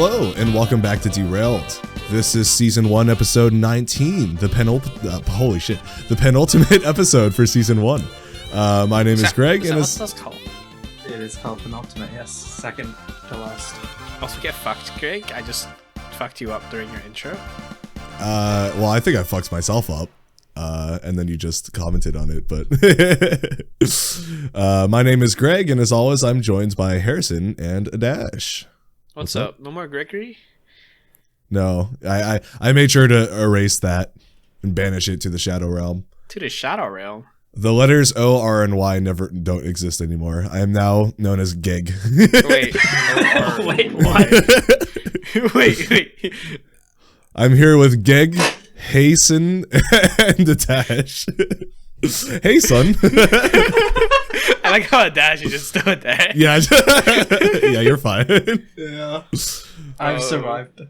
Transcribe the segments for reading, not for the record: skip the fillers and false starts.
Hello, and welcome back to Derailed. This is Season 1, Episode 19, the penultimate episode for Season 1. My name is Greg, and what's this called? It is called penultimate, yes. Second to last. Also get fucked, Greg. I just fucked you up during your intro. Well, I think I fucked myself up, and then you just commented on it, but... my name is Greg, and as always, I'm joined by Harrison and Adash. What's up? No more Gregory? No, I made sure to erase that and banish it to the Shadow Realm. To the Shadow Realm? The letters O, R, and Y don't exist anymore. I am now known as Geg. Wait, wait, what? wait. I'm here with Geg, Hasten, and Adash. Hey, son. I like how Adash is just stood there. Yeah, yeah, you're fine. Yeah, I've survived.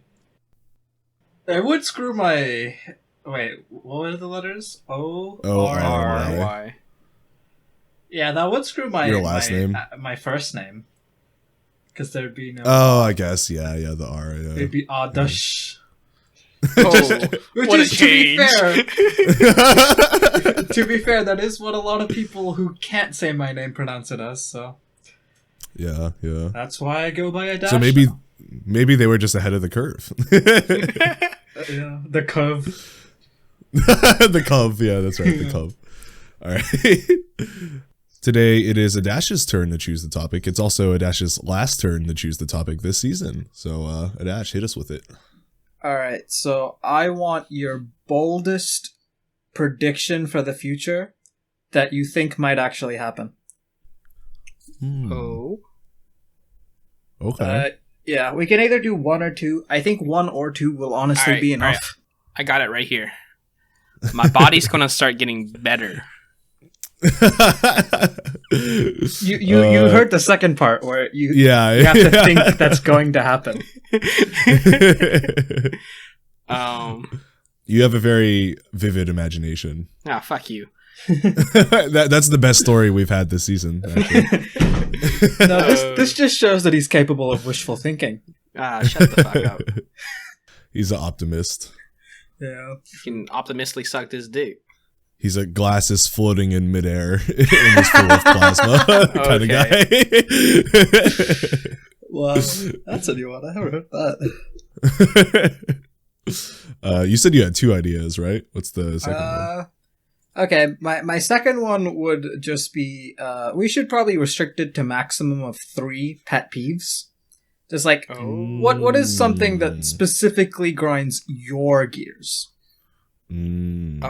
It would screw my... Wait, what were the letters? O, R, and Y. Yeah, that would screw my... Your last name? My first name. Because there'd be no... Oh, I guess, yeah, the R, yeah. It'd be Adash. Oh, Which what is, a change. To be fair, that is what a lot of people who can't say my name pronounce it as, so... Yeah. That's why I go by Adash. So maybe they were just ahead of the curve. Yeah, the curve. The cove, yeah, that's right, the cove. All right. Today it is Adash's turn to choose the topic. It's also Adash's last turn to choose the topic this season. So, Adash, hit us with it. Alright, so I want your boldest prediction for the future that you think might actually happen. Oh. Okay. Yeah, we can either do one or two. I think one or two will honestly be enough. Right. I got it right here. My body's gonna start getting better. You heard the second part where you have to think that's going to happen. You have a very vivid imagination. Ah, fuck you. That's the best story we've had this season, actually. No, this just shows that he's capable of wishful thinking. Ah, shut the fuck up. He's an optimist. Yeah. You can optimistically suck this dick. He's a glasses floating in midair and he's full of plasma kind of guy. Wow, that's a new one. I haven't heard that. You said you had two ideas, right? What's the second one? Okay, my second one would just be, we should probably restrict it to maximum of 3 pet peeves. Just like, what is something that specifically grinds your gears? When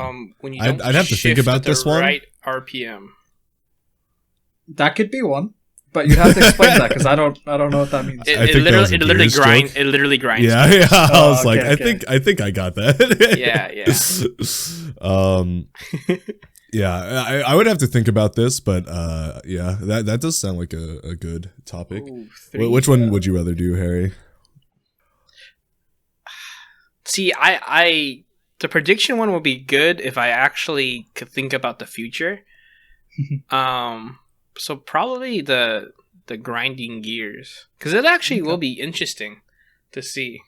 you don't I'd have to think about this one. Right RPM. That could be one, but you'd have to explain that because I don't know what that means. It literally grinds. Yeah. I was like, okay. I think I got that. Yeah. Yeah, I would have to think about this, but yeah, that does sound like a good topic. Ooh, Which one would you rather do, Harry? See, the prediction one will be good if I actually could think about the future. So probably the grinding gears, because it actually will be interesting to see.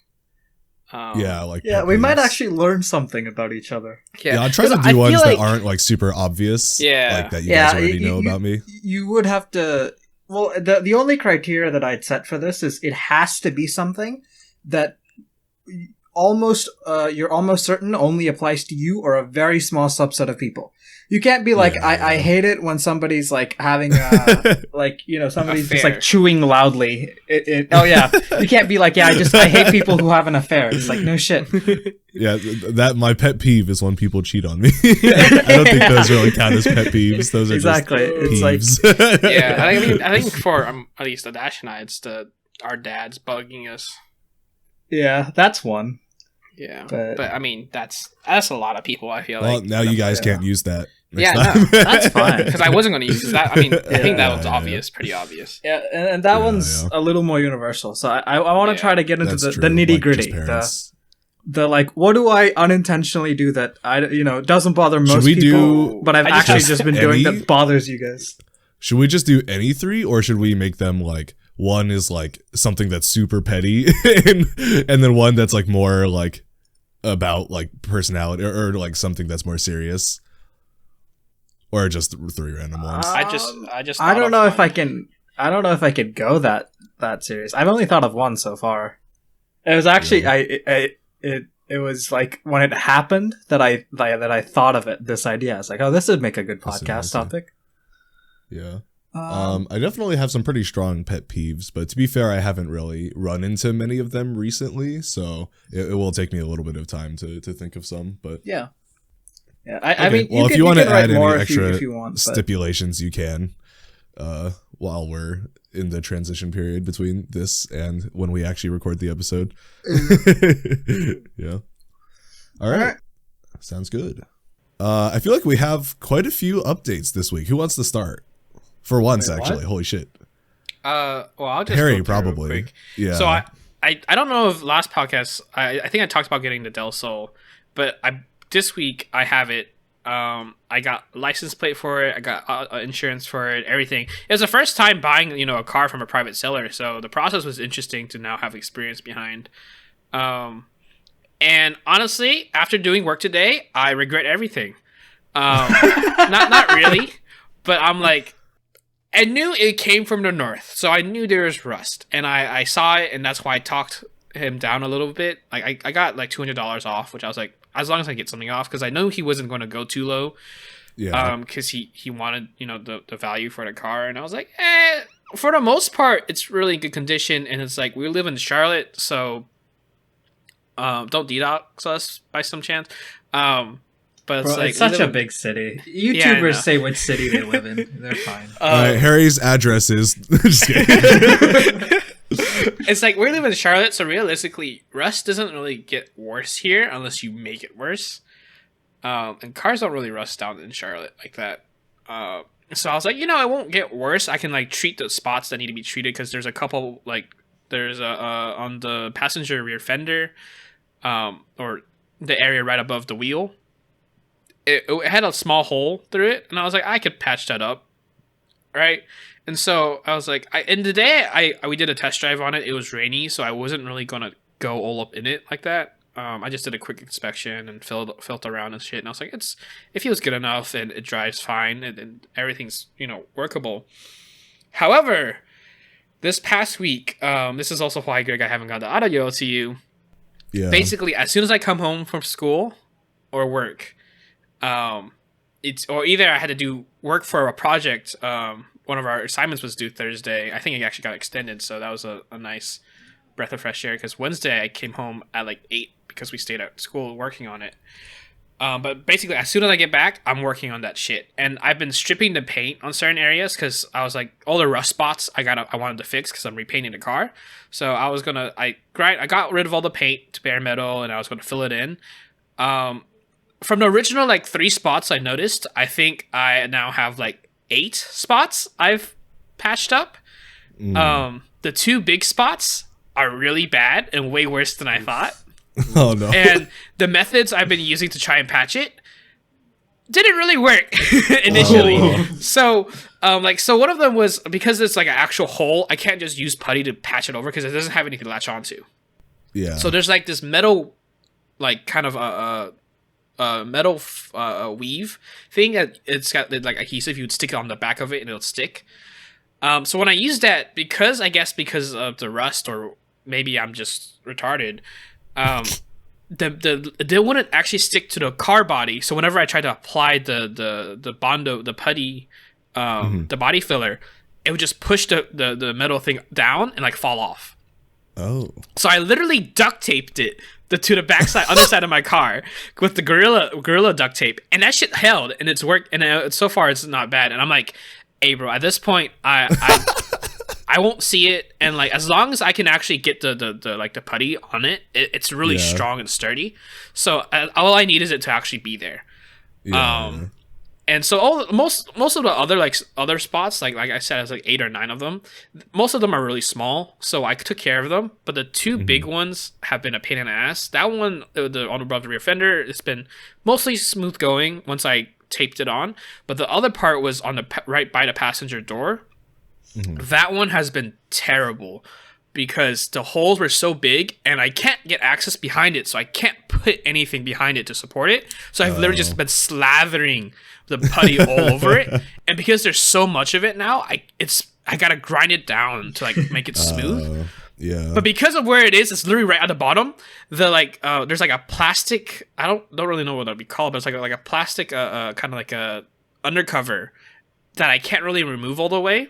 We might actually learn something about each other. Yeah, I'll try to do ones that aren't like super obvious. Yeah, like that you guys already know about me. You would have to. Well, the only criteria that I'd set for this is it has to be something that you're almost certain only applies to you or a very small subset of people. You can't be like, I hate it when somebody's like having somebody's just like chewing loudly. Oh yeah, you can't be like, I hate people who have an affair. It's like, no shit. Yeah, that my pet peeve is when people cheat on me. I don't think those really count as pet peeves. Those are exactly. Just it's peeves. like, yeah, I think for at least Adash and I, it's our dads bugging us. Yeah, that's one. Yeah, but I mean that's a lot of people. I feel like. Now you guys can't use that. Yeah, no, that's fine because I wasn't going to use that. I mean, I think that was obvious, pretty obvious. Yeah, and that one's a little more universal. So I want to try to get into the nitty gritty. The like, what do I unintentionally do that doesn't bother most people, but I've actually just been doing that bothers you guys? Should we just do any 3, or should we make them like one is like something that's super petty, and then one that's like more like about like personality or like something that's more serious, or just three random ones. I don't know if I can. I don't know if I could go that serious. I've only thought of one so far. It was actually it was like when it happened that I thought of it. This idea, I was like, oh, this would make a good podcast topic. Yeah. I definitely have some pretty strong pet peeves, but to be fair, I haven't really run into many of them recently, so it will take me a little bit of time to think of some. But yeah. I mean, well, if you want to add any extra stipulations, you can. While we're in the transition period between this and when we actually record the episode. Yeah. All right. Sounds good. I feel like we have quite a few updates this week. Who wants to start? For once, actually. What? Holy shit. Well, I'll just Harry, probably. Yeah. So I don't know if last podcast, I think I talked about getting the Del Sol, but this week I have it. I got license plate for it. I got insurance for it. Everything. It was the first time buying, a car from a private seller. So the process was interesting to now have experience behind. And honestly, after doing work today, I regret everything. Not really, but I'm like, I knew it came from the north, so I knew there was rust, and I saw it, and that's why I talked him down a little bit. Like I got like $200 off, which I was like, as long as I get something off, because I know he wasn't going to go too low. Yeah. Because he wanted the value for the car, and I was like, for the most part, it's really good condition, and it's like we live in Charlotte, so don't detox us by some chance. But it's, it's such a big city. YouTubers say which city they live in. They're fine. Harry's address is. Just kidding. It's like we live in Charlotte, so realistically, rust doesn't really get worse here unless you make it worse. And cars don't really rust down in Charlotte like that. So I was like, it won't get worse. I can like treat the spots that need to be treated because there's a couple there's a on the passenger rear fender, or the area right above the wheel. It had a small hole through it, and I was like, I could patch that up, right? And so I was like, and today we did a test drive on it. It was rainy, so I wasn't really gonna go all up in it like that. I just did a quick inspection and felt around and shit, and I was like, it feels good enough, and it drives fine, and everything's workable. However, this past week, this is also why, Greg, I haven't got the audio to you. Yeah. Basically, as soon as I come home from school or work, or either I had to do work for a project. One of our assignments was due Thursday. I think it actually got extended, so that was a nice breath of fresh air. Because Wednesday I came home at like 8 because we stayed at school working on it. But basically, as soon as I get back, I'm working on that shit, and I've been stripping the paint on certain areas because I was like, all the rust spots I wanted to fix because I'm repainting the car. So I was gonna I got rid of all the paint to bare metal, and I was gonna fill it in. From the original 3 spots I noticed, I think I now have 8 spots I've patched up. The 2 big spots are really bad and way worse than I thought. Oh no. And the methods I've been using to try and patch it didn't really work initially. Oh. So one of them was because it's an actual hole, I can't just use putty to patch it over because it doesn't have anything to latch onto. Yeah. So there's this metal kind of metal weave thing that it's got adhesive. You would stick it on the back of it and it'll stick. So when I use that, because of the rust, or maybe I'm just retarded, they wouldn't actually stick to the car body. So whenever I tried to apply the Bondo, the putty, the body filler, it would just push the metal thing down and fall off. Oh. So I literally duct taped it to the backside, underside of my car with the Gorilla duct tape, and that shit held, and it's worked, and so far it's not bad. And I'm like, hey bro, at this point, I won't see it, and as long as I can actually get the putty on it, it's really strong and sturdy. So all I need is it to actually be there. Yeah. And so most of the other spots, like I said, it's 8 or 9 of them. Most of them are really small, so I took care of them. But the 2 big ones have been a pain in the ass. That one, on above the rear fender, it's been mostly smooth going once I taped it on. But the other part was on the right by the passenger door. That one has been terrible because the holes were so big and I can't get access behind it, so I can't put anything behind it to support it. So I've literally just been slathering the putty all over it, and because there's so much of it now, I gotta grind it down to like make it smooth. Yeah. But because of where it is, it's literally right at the bottom. The like there's like a plastic, I don't really know what that'd be called, but it's like a plastic kind of like a undercover that I can't really remove all the way.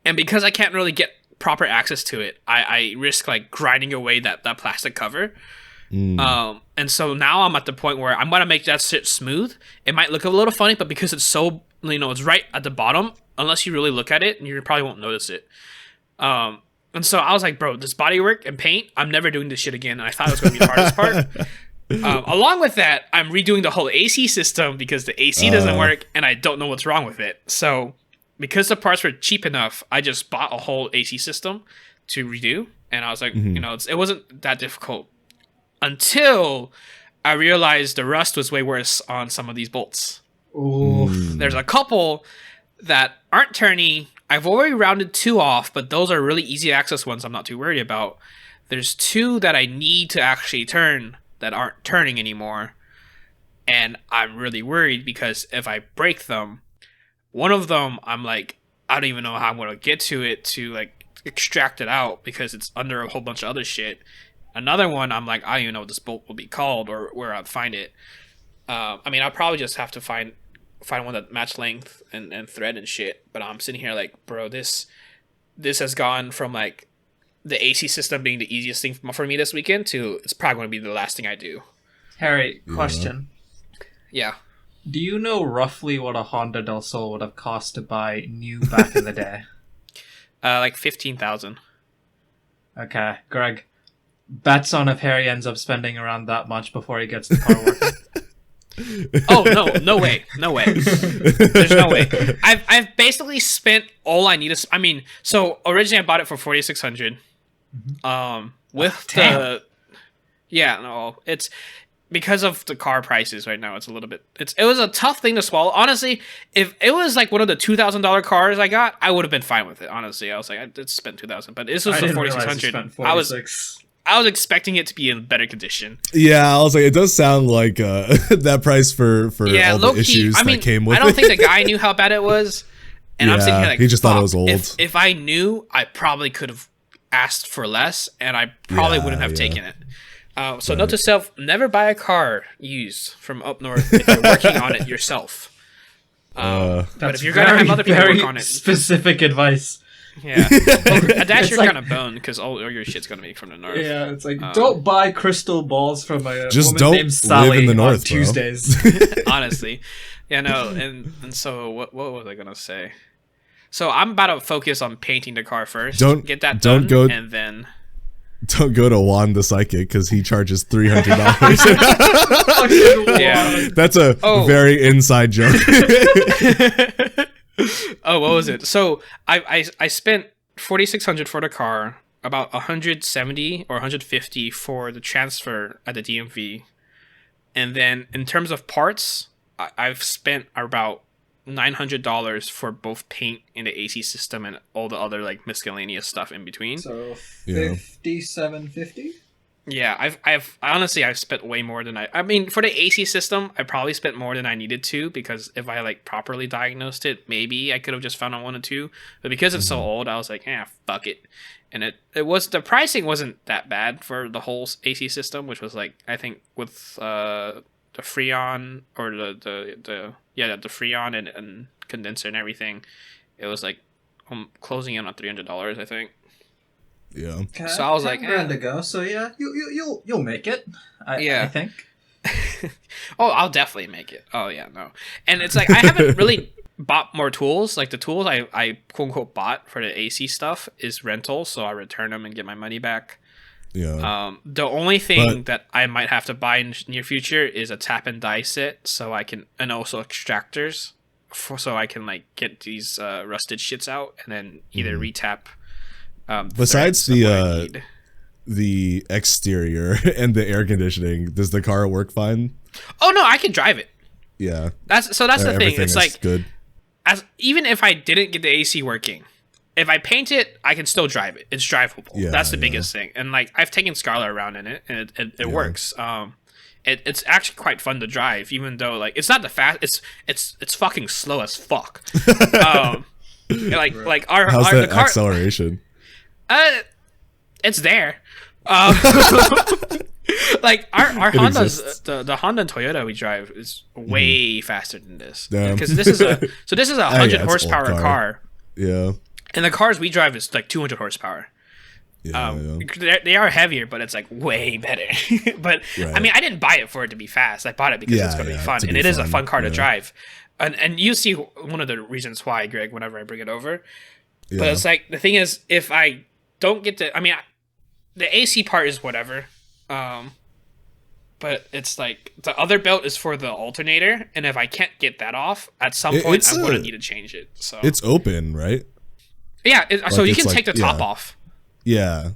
And because I can't really get proper access to it, I risk like grinding away that plastic cover. And so now I'm at the point where I'm gonna make that shit smooth. It might look a little funny, but because it's so, it's right at the bottom, unless you really look at it, you probably won't notice it. And so I was like, bro, this bodywork and paint, I'm never doing this shit again. And I thought it was gonna be the hardest part. Along with that, I'm redoing the whole AC system because the AC doesn't work and I don't know what's wrong with it. So because the parts were cheap enough, I just bought a whole AC system to redo. And I was like, it wasn't that difficult until I realized the rust was way worse on some of these bolts. Ooh. There's a couple that aren't turning. I've already rounded 2 off, but those are really easy access ones I'm not too worried about. There's 2 that I need to actually turn that aren't turning anymore. And I'm really worried because if I break them, one of them, I'm like, I don't even know how I'm going to get to it to like extract it out because it's under a whole bunch of other shit. Another one, I'm like, I don't even know what this bolt will be called or where I'd find it. I mean, I'll probably just have to find one that match length and thread and shit. But I'm sitting here like, bro, this has gone from like the AC system being the easiest thing for me this weekend to it's probably going to be the last thing I do. Harry, question. Yeah. Do you know roughly what a Honda Del Sol would have cost to buy new back in the day? Like 15,000. Okay, Greg. Bets on if Harry ends up spending around that much before he gets the car working. Oh no way. There's no way. I've basically spent all I need to. I mean, so originally I bought it for 4,600. With the it's because of the car prices right now. It's a little bit. It was a tough thing to swallow. Honestly, if it was like one of the $2,000 cars I got, I would have been fine with it. Honestly, I was like, I did spend 2,000, but this was the 4,600. I was expecting it to be in better condition. Yeah, I was like, it does sound like that price for all the issues that came with it. I don't think the guy knew how bad it was. And I'm sitting here like, he just thought it was old. If I knew, I probably could have asked for less, and I probably wouldn't have taken it. So note to self, never buy a car used from up north if you're working on it yourself. But if you're going to have other people work on it. Specific advice. Yeah. A dash you're kind of boned because all your shit's going to be from the north. Yeah, it's like, don't buy crystal balls from a just woman don't named Sally live in the north, on Tuesdays. Honestly. Yeah, no, and so what was I going to say? So I'm about to focus on painting the car first. Get that done, and then... Don't go to Juan the Psychic because he charges $300. Yeah, that's a very inside joke. Oh, what was it? So I spent 4,600 for the car, about 170 or 150 for the transfer at the DMV, and then in terms of parts, I've spent about $900 for both paint in the AC system and all the other like miscellaneous stuff in between. So $57.50. Yeah, I've honestly spent way more than I mean for the AC system. I probably spent more than I needed to because if I like properly diagnosed it, maybe I could have just found on 1 or 2. But because it's so old, I was like, fuck it. And it was the pricing wasn't that bad for the whole AC system, which was like I think with the Freon or the Freon and condenser and everything, it was like closing in on $300, I think. Yeah. So I was like, grand to go. So yeah, you'll make it. I think. Oh, I'll definitely make it. Oh yeah, no. And it's like I haven't really bought more tools. Like the tools I quote unquote bought for the AC stuff is rental, so I return them and get my money back. Yeah. The only thing that I might have to buy in the near future is a tap and die set, so I can, and also extractors, so I can like get these rusted shits out and then either retap. Besides the exterior and the air conditioning, does the car work fine? Oh no, I can drive it. Yeah. That's the thing. It's like good. even if I didn't get the AC working, if I paint it, I can still drive it. It's drivable. Yeah, That's the biggest thing. And like I've taken Scarlet around in it, and it works. It's actually quite fun to drive, even though like it's not the fast. It's fucking slow as fuck. Like our the car acceleration. It's there. Like our Honda's the Honda and Toyota we drive is way faster than this, because this is a 100 horsepower car. Yeah. And the cars we drive is like 200 horsepower. Yeah, They are heavier, but it's like way better. But right. I mean, I didn't buy it for it to be fast. I bought it because it's going to be fun, and it is a fun car to drive. And you see one of the reasons why, Greg, whenever I bring it over. Yeah. But it's like the thing is, if I don't get the, I mean, the AC part is whatever. But it's like the other belt is for the alternator, and if I can't get that off, at some point I'm going to need to change it. So it's open, right? Yeah, so you can take the top off. Yeah.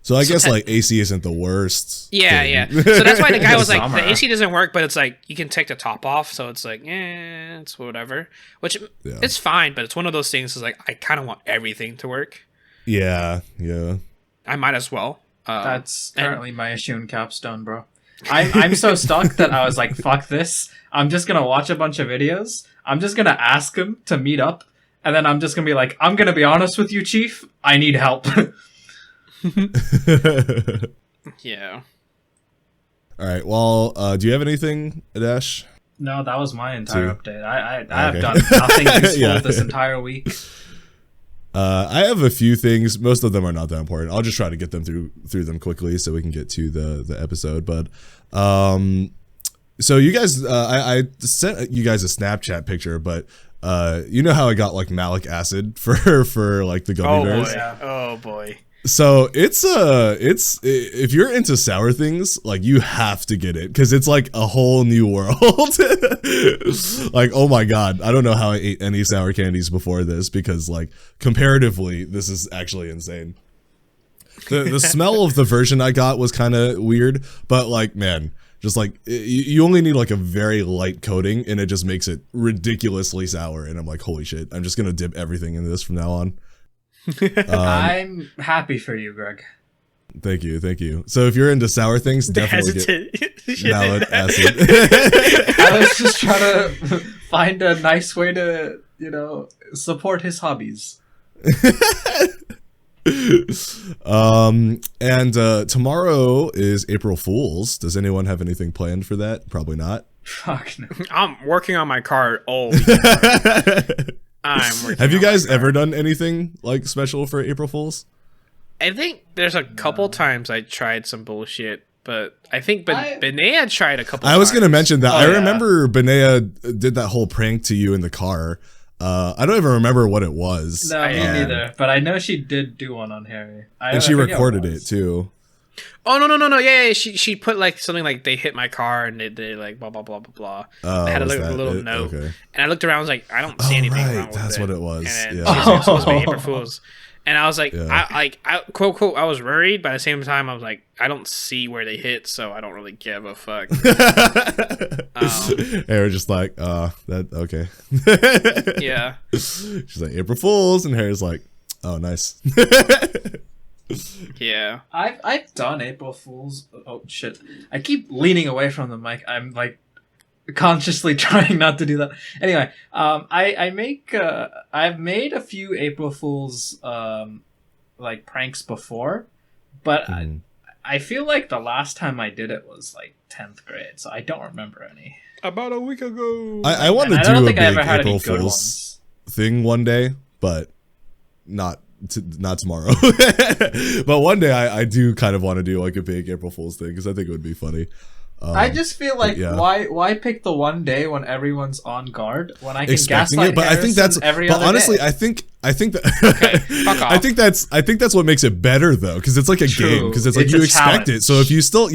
So I guess like AC isn't the worst. Yeah, yeah. So that's why the guy was like, the AC doesn't work, but it's like you can take the top off. So it's like, it's whatever. Which it's fine, but it's one of those things. Is like I kind of want everything to work. Yeah, yeah. I might as well. That's currently my issue in Capstone, bro. I'm so stuck that I was like, fuck this. I'm just gonna watch a bunch of videos. I'm just gonna ask him to meet up. And then I'm just going to be like, I'm going to be honest with you, Chief. I need help. Yeah. All right. Well, do you have anything, Adash? No, that was my entire update. I have done nothing useful this entire week. I have a few things. Most of them are not that important. I'll just try to get them through them quickly so we can get to the episode. But so you guys, I sent you guys a Snapchat picture, but you know how I got like malic acid for like the gummy bears? Boy. Oh boy. So it's if you're into sour things, like you have to get it because it's like a whole new world. Like, oh my god, I don't know how I ate any sour candies before this because like comparatively, this is actually insane. The smell of the version I got was kind of weird, but like man. Just like you only need like a very light coating and it just makes it ridiculously sour. And I'm like, holy shit, I'm just going to dip everything into this from now on. I'm happy for you, Greg. Thank you. Thank you. So if you're into sour things, definitely get malic acid. I was just trying to find a nice way to, support his hobbies. And tomorrow is April Fool's. Does anyone have anything planned for that? Probably not. Fuck no. I'm working on my car all Have you guys ever done anything like special for April Fool's? I think there's a couple times I tried some bullshit, but I think Benea tried a couple times. I was going to mention that. I remember Benea did that whole prank to you in the car. I don't even remember what it was. No, me neither. But I know she did do one on Harry. And she recorded it too. Oh no! Yeah. She put like something like they hit my car and they like blah blah blah blah blah. I had a little note, and I looked around. I was like, I don't see anything wrong with that's it. what it was. And she was like, supposed to be April Fools. And I was like, I quote quote, I was worried, but at the same time, I was like, I don't see where they hit, so I don't really give a fuck. They were just like, that okay. Yeah. She's like April Fools, and Harry's like, oh, nice. Yeah. I've done April Fools. Oh shit! I keep leaning away from the mic. I'm like consciously trying not to do that. Anyway, I've made a few April Fools like pranks before, but I feel like the last time I did it was like 10th grade, so I don't remember any. About a week ago. I want to do a big April Fools thing one day, but not tomorrow. But one day I do kind of want to do like a big April Fool's thing because I think it would be funny. I just feel like why pick the one day when everyone's on guard when I can gaslight it? But I think that's every other honestly day. I think that okay, fuck off. I think that's what makes it better though, because it's like a game, because it's like you expect it. So if you still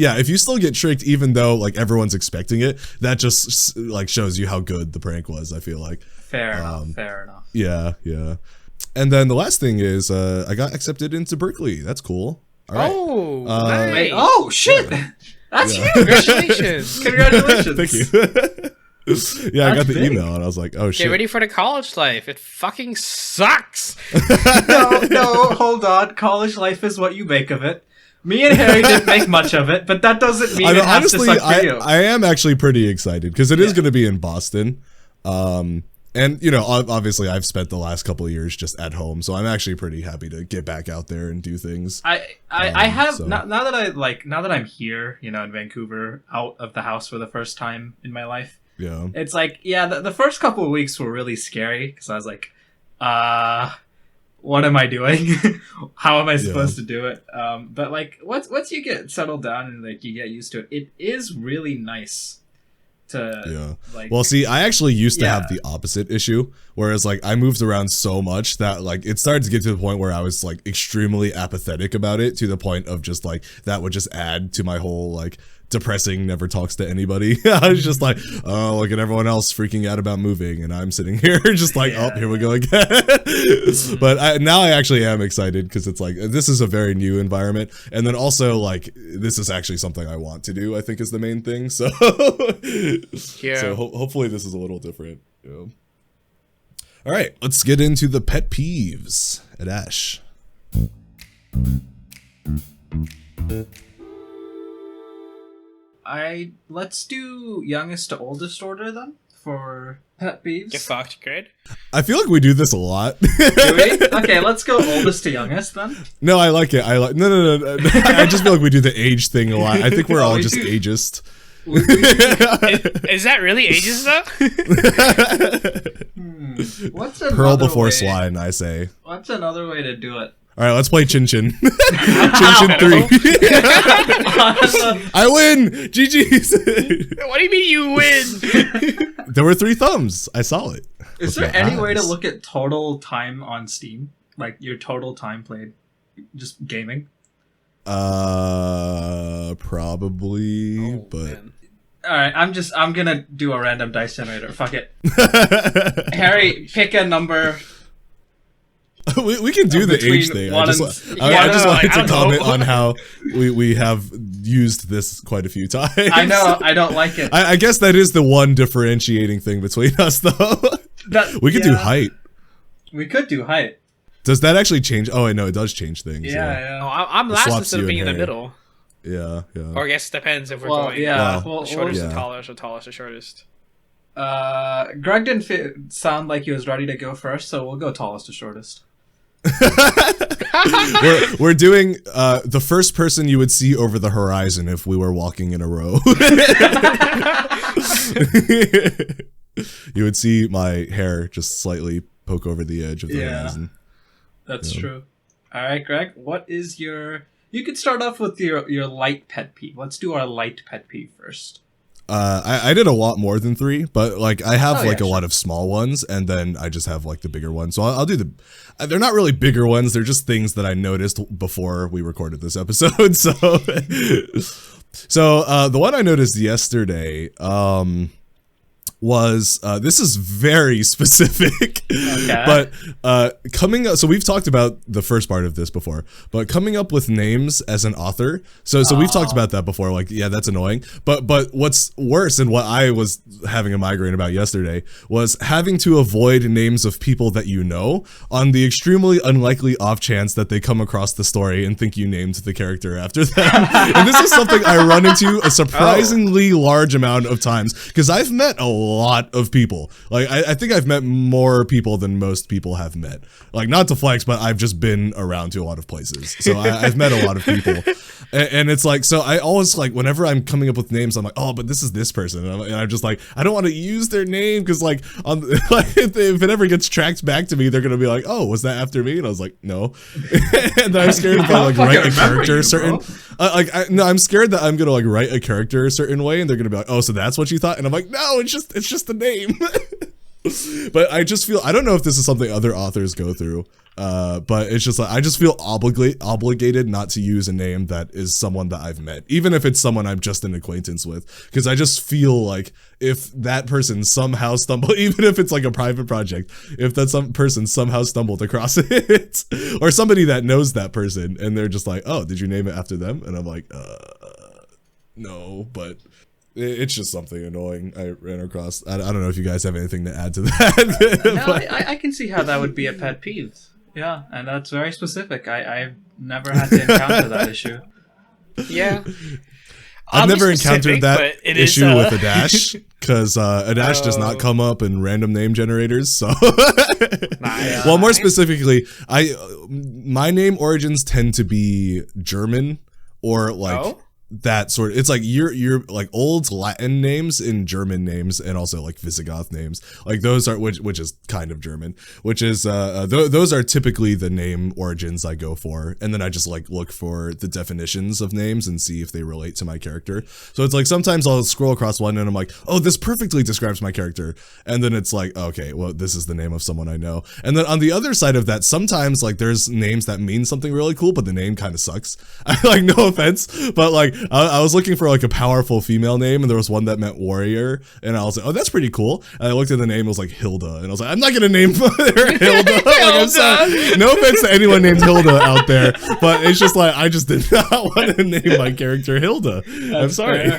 get tricked even though like everyone's expecting it, that just like shows you how good the prank was. I feel like fair enough. Yeah. And then the last thing is I got accepted into Berkeley. That's cool. All right. Oh, nice. Oh shit. Yeah. That's huge. Congratulations. Congratulations. Thank you. Yeah, I got the email and I was like, oh shit. Get ready for the college life. It fucking sucks. No, hold on. College life is what you make of it. Me and Harry didn't make much of it, but that doesn't mean it has honestly, to suck for you. I am actually pretty excited because it is going to be in Boston. And, you know, obviously I've spent the last couple of years just at home, so I'm actually pretty happy to get back out there and do things. I have, now that I'm here, you know, in Vancouver, out of the house for the first time in my life. Yeah. It's like, yeah, the first couple of weeks were really scary because I was like, what am I doing? How am I supposed to do it? But like, once you get settled down and like you get used to it, it is really nice to like. Well, see, I actually used to have the opposite issue, whereas like I moved around so much that like it started to get to the point where I was like extremely apathetic about it, to the point of just like that would just add to my whole like depressing, never talks to anybody. I was just like, oh, look at everyone else freaking out about moving, and I'm sitting here just like, oh, here we go again. But now I actually am excited because it's like, this is a very new environment, and then also like this is actually something I want to do, I think, is the main thing. So so hopefully this is a little different. All right, let's get into the pet peeves at Ash. Let's do youngest to oldest order then for pet peeves. Get fucked, great. I feel like we do this a lot. Do we? Okay, let's go oldest to youngest then. No, I like it. No. I just feel like we do the age thing a lot. I think we're all just ageist. Is that really ages though? What's another Pearl before way? Swine, I say. What's another way to do it? All right, let's play Chin Chin. Chin Chin 3. I win! GG's! What do you mean you win? There were 3 thumbs. I saw it. Is there any way to look at total time on Steam? Like your total time played just gaming? Probably, but... Man. Alright, I'm gonna do a random dice generator. Fuck it. Harry, pick a number. we can do the age thing. I just wanted to comment on how we have used this quite a few times. I know, I don't like it. I guess that is the one differentiating thing between us, though. We could do height. We could do height. Does that actually change? Oh, I know, it does change things. Yeah. Oh, I'm last instead of being in the middle. Yeah. Or I guess it depends if we're going shortest to tallest or tallest to shortest. Greg didn't sound like he was ready to go first, so we'll go tallest to shortest. we're doing the first person you would see over the horizon if we were walking in a row. You would see my hair just slightly poke over the edge of the horizon. That's true. All right, Greg, what is your... You could start off with your light pet peeve. Let's do our light pet peeve first. I did a lot more than 3, but like I have a lot of small ones, and then I just have like the bigger ones. So I'll do they're not really bigger ones. They're just things that I noticed before we recorded this episode. So the one I noticed yesterday, was this is very specific, but coming up, so we've talked about the first part of this before, but coming up with names as an author, so we've talked about that before, like, yeah, that's annoying, but what's worse, and what I was having a migraine about yesterday, was having to avoid names of people that you know on the extremely unlikely off chance that they come across the story and think you named the character after them. And this is something I run into a surprisingly large amount of times, because I've met a lot of people. Like I think I've met more people than most people have met. Like, not to flex, but I've just been around to a lot of places, so I've met a lot of people. And it's like, so I always, like, whenever I'm coming up with names, I'm like, oh, but this is this person, and I'm just like, I don't want to use their name, because like if it ever gets tracked back to me, they're gonna be like, oh, was that after me? And I was like, no. And then I'm scared if I like write a character a certain I'm scared that I'm gonna like write a character a certain way, and they're gonna be like, oh, so that's what you thought? And I'm like, no, it's just the name. But I just feel, I don't know if this is something other authors go through, but it's just like, I just feel obligated not to use a name that is someone that I've met, even if it's someone I'm just an acquaintance with, because I just feel like if that person somehow stumbled, even if it's like a private project, if that some person somehow stumbled across it, or somebody that knows that person, and they're just like, oh, did you name it after them? And I'm like, no, but It's just something annoying I ran across. I don't know if you guys have anything to add to that. No, I can see how that would be a pet peeve. Yeah, and that's very specific. I've never had to encounter that issue. Yeah. I've never encountered that issue with a a dash because a dash does not come up in random name generators. So, well, more specifically, my name origins tend to be German or like that sort of. It's like you're like old Latin names in German names and also like Visigoth names. Like those are which is kind of German. Which is those are typically the name origins I go for, and then I just like look for the definitions of names and see if they relate to my character. So it's like sometimes I'll scroll across one and I'm like, oh, this perfectly describes my character, and then it's like, okay, well, this is the name of someone I know. And then on the other side of that, sometimes like there's names that mean something really cool, but the name kind of sucks. I like, no offense, but like I was looking for like a powerful female name, and there was one that meant warrior, and I was like, oh, that's pretty cool. And I looked at the name, it was like Hilda, and I was like, I'm not gonna name her Hilda. Like, I'm sorry. No offense to anyone named Hilda out there, but it's just like I just did not want to name my character Hilda. I'm sorry.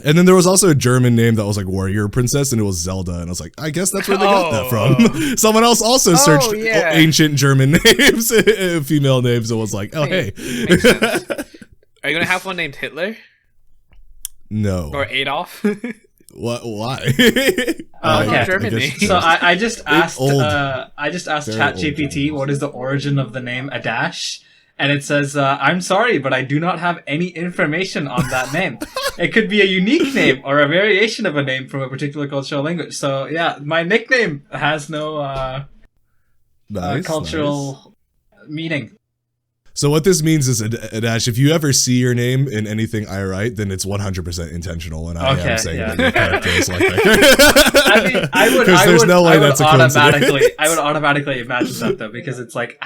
And then there was also a German name that was like Warrior Princess, and it was Zelda, and I was like, I guess that's where they got that from. Someone else also searched ancient German names, female names, and was like, oh, hey. Makes sense. Are you gonna have one named Hitler? No. Or Adolf? What? Why? Okay. German name. So I just asked ChatGPT what is the origin of the name Adash, and it says, I'm sorry, but I do not have any information on that name. It could be a unique name or a variation of a name from a particular cultural language. So yeah, my nickname has no cultural meaning. So what this means is, Adash, if you ever see your name in anything I write, then it's 100% intentional, and I am saying that your character is like that. I mean, I would automatically imagine that though, because it's like,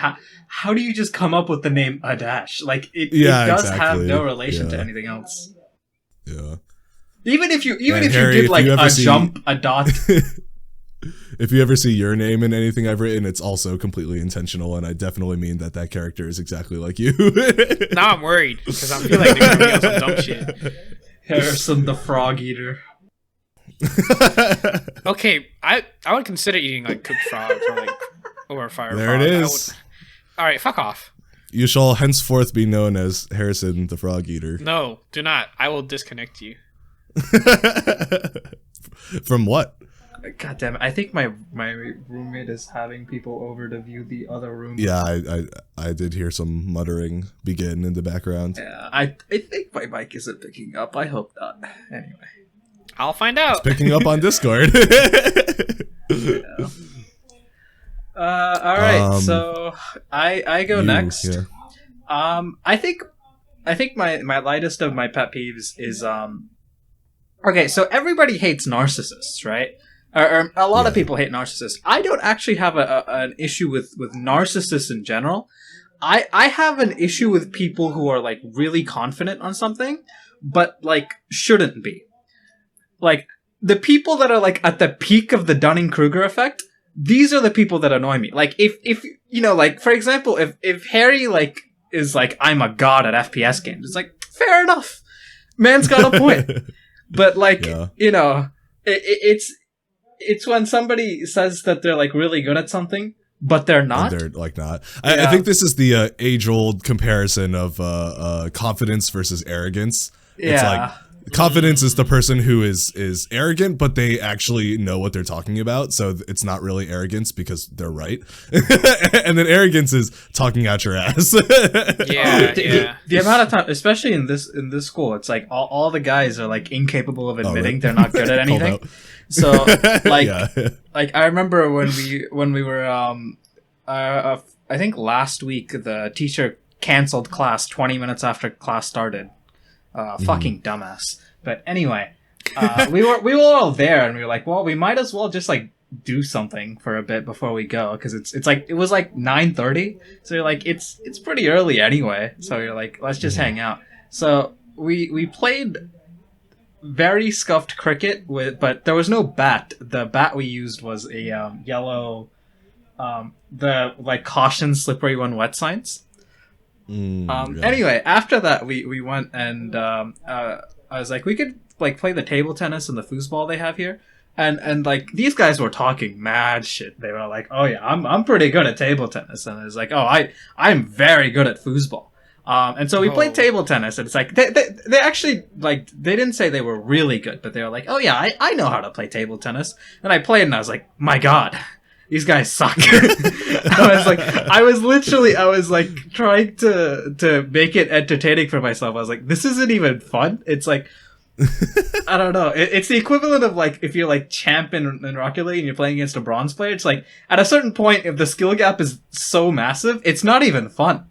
how do you just come up with the name Adash? Like it does have no relation to anything else. Yeah. Even if you did like a jump, a dot. If you ever see your name in anything I've written, it's also completely intentional, and I definitely mean that character is exactly like you. Now I'm worried, because I feel like they're going to be on some dumb shit. Harrison the Frog Eater. Okay, I would consider eating like cooked frogs or like over a fire. There frog. it is. Alright, fuck off. You shall henceforth be known as Harrison the Frog Eater. No, do not. I will disconnect you. From what? God damn it! I think my roommate is having people over to view the other room. Yeah, I did hear some muttering begin in the background. Yeah, I think my mic isn't picking up. I hope not. Anyway, I'll find out. It's picking up on Discord. Yeah. All right, so I go next. Yeah. I think my lightest of my pet peeves is okay. So everybody hates narcissists, right? Or a lot of people hate narcissists. I don't actually have an issue with narcissists in general. I have an issue with people who are like really confident on something, but like shouldn't be. Like the people that are like at the peak of the Dunning-Kruger effect. These are the people that annoy me. Like if you know, like for example, if Harry like is like, I'm a god at FPS games, it's like fair enough. Man's got a point. But like you know, it's when somebody says that they're like really good at something, but they're not. And they're like not. I think this is the age-old comparison of confidence versus arrogance. It's like confidence is the person who is arrogant, but they actually know what they're talking about, so it's not really arrogance because they're right. And then arrogance is talking out your ass. The amount of time, especially in this school, it's like all the guys are like incapable of admitting they're not good at anything. So like like I remember when we were I think last week the teacher canceled class 20 minutes after class started. Fucking dumbass. But anyway, we were all there, and we were like, well, we might as well just like do something for a bit before we go, because it's like it was like 9:30, so you're like it's pretty early anyway. So you're like, let's just hang out. So we played very scuffed cricket but there was no bat. The bat we used was a yellow, the like caution slippery when wet signs. Anyway, after that, we went and I was like, we could like play the table tennis and the foosball they have here. And like these guys were talking mad shit. They were like, "Oh yeah, I'm pretty good at table tennis," and I was like, "Oh, I'm very good at foosball." And so we played table tennis, and it's like they actually like they didn't say they were really good, but they were like, "Oh yeah, I know how to play table tennis." And I played, and I was like, "My God, these guys suck." I was like trying to make it entertaining for myself. I was like, "This isn't even fun." It's like. I don't know. It's the equivalent of like if you're like champ in Rocket League and you're playing against a bronze player. It's like at a certain point, if the skill gap is so massive, it's not even fun.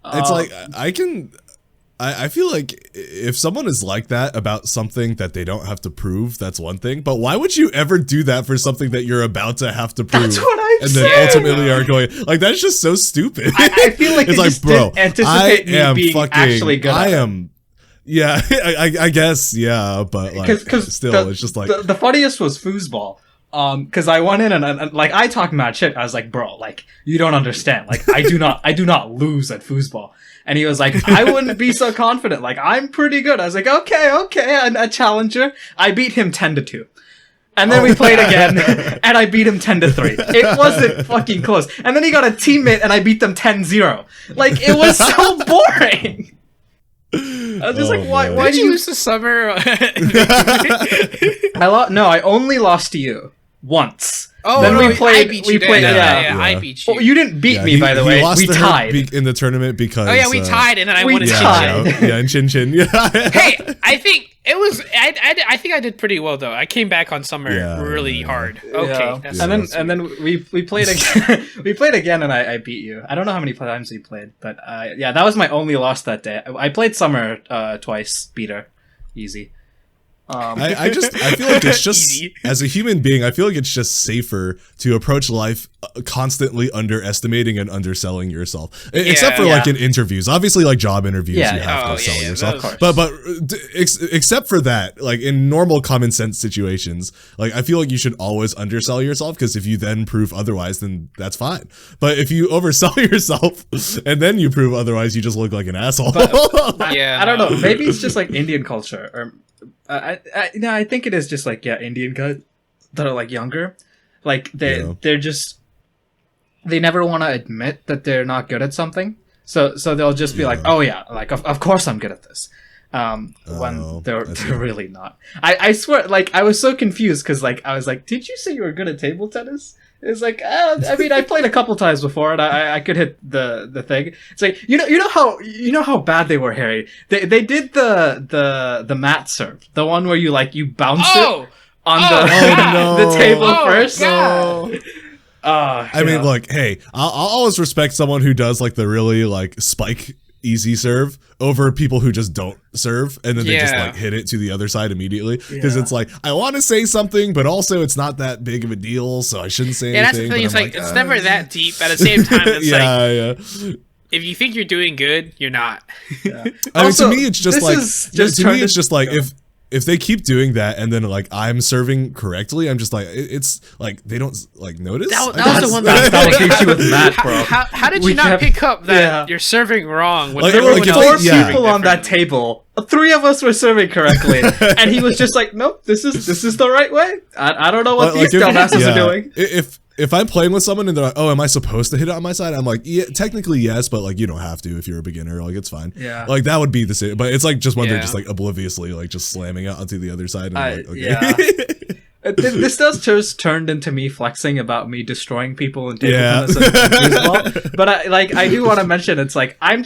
It's like I feel like if someone is like that about something that they don't have to prove, that's one thing. But why would you ever do that for something that you're about to have to prove? That's what I'm and saying. then ultimately are going like that's just so stupid. I feel like it's they like, just bro, didn't anticipate me being actually good. I am. Yeah, I guess, yeah, but like, still, it's just like the funniest was foosball. Because I went in and like I talked mad shit. I was like, bro, like you don't understand. Like I do not lose at foosball. And he was like, I wouldn't be so confident. Like I'm pretty good. I was like, okay, a challenger. I beat him 10-2. And then we played again, and I beat him 10-3. It wasn't fucking close. And then he got a teammate, and I beat them 10-0. Like it was so boring. I was just like, why did you lose the summer? I only lost to you once. Oh, then no, we played. I beat you. I beat you. Oh, you didn't beat me, by the way. We tied in the tournament because. Oh yeah, we tied, and then I won a chin. Yeah, in chin. Yeah. Hey, I think it was. I think I did pretty well though. I came back on summer really hard. Okay, and then we played again. We played again, and I beat you. I don't know how many times we played, but yeah, that was my only loss that day. I played summer twice, beat her, easy. I feel like it's just as a human being, I feel like it's just safer to approach life constantly underestimating and underselling yourself, except for like in interviews. Obviously, like job interviews, you have to sell yourself. But except for that, like in normal common sense situations, like I feel like you should always undersell yourself because if you then prove otherwise, then that's fine. But if you oversell yourself and then you prove otherwise, you just look like an asshole. I don't know. Maybe it's just like Indian culture or. I think it is just like Indian guys that are like younger, like they're just they never want to admit that they're not good at something, so they'll just be like, oh yeah, like of course I'm good at this, when they're really not. I swear, like I was so confused because like I was like, did you say you were good at table tennis? It's like, I mean, I played a couple times before, and I could hit the thing. It's like you know how bad they were, Harry. They did the mat serve, the one where you bounce it on the table first. No. I mean, look, hey, I'll always respect someone who does like the really like spike easy serve over people who just don't serve and then they just like hit it to the other side immediately because it's like I want to say something but also it's not that big of a deal so I shouldn't say anything. That's the thing. It's like it's never that deep. At the same time, it's if you think you're doing good, you're not. I mean, to me, it's just like if they keep doing that and then like I'm serving correctly, I'm just like it's like they don't like notice. That was the one that keeps you with Matt, bro. How did you not pick up that you're serving wrong? When four people on that table, 3 of us were serving correctly, and he was just like, "Nope, this is the right way." I don't know what these dumbasses are doing. If I'm playing with someone and they're like, "Oh, am I supposed to hit it on my side?" I'm like, "Yeah, technically yes, but like you don't have to if you're a beginner. Like it's fine." Yeah, like that would be the same. But it's like just when they're just like obliviously like just slamming it onto the other side. And like, okay. This does just turned into me flexing about me destroying people and taking tennis and foosball. But I do want to mention it's like I'm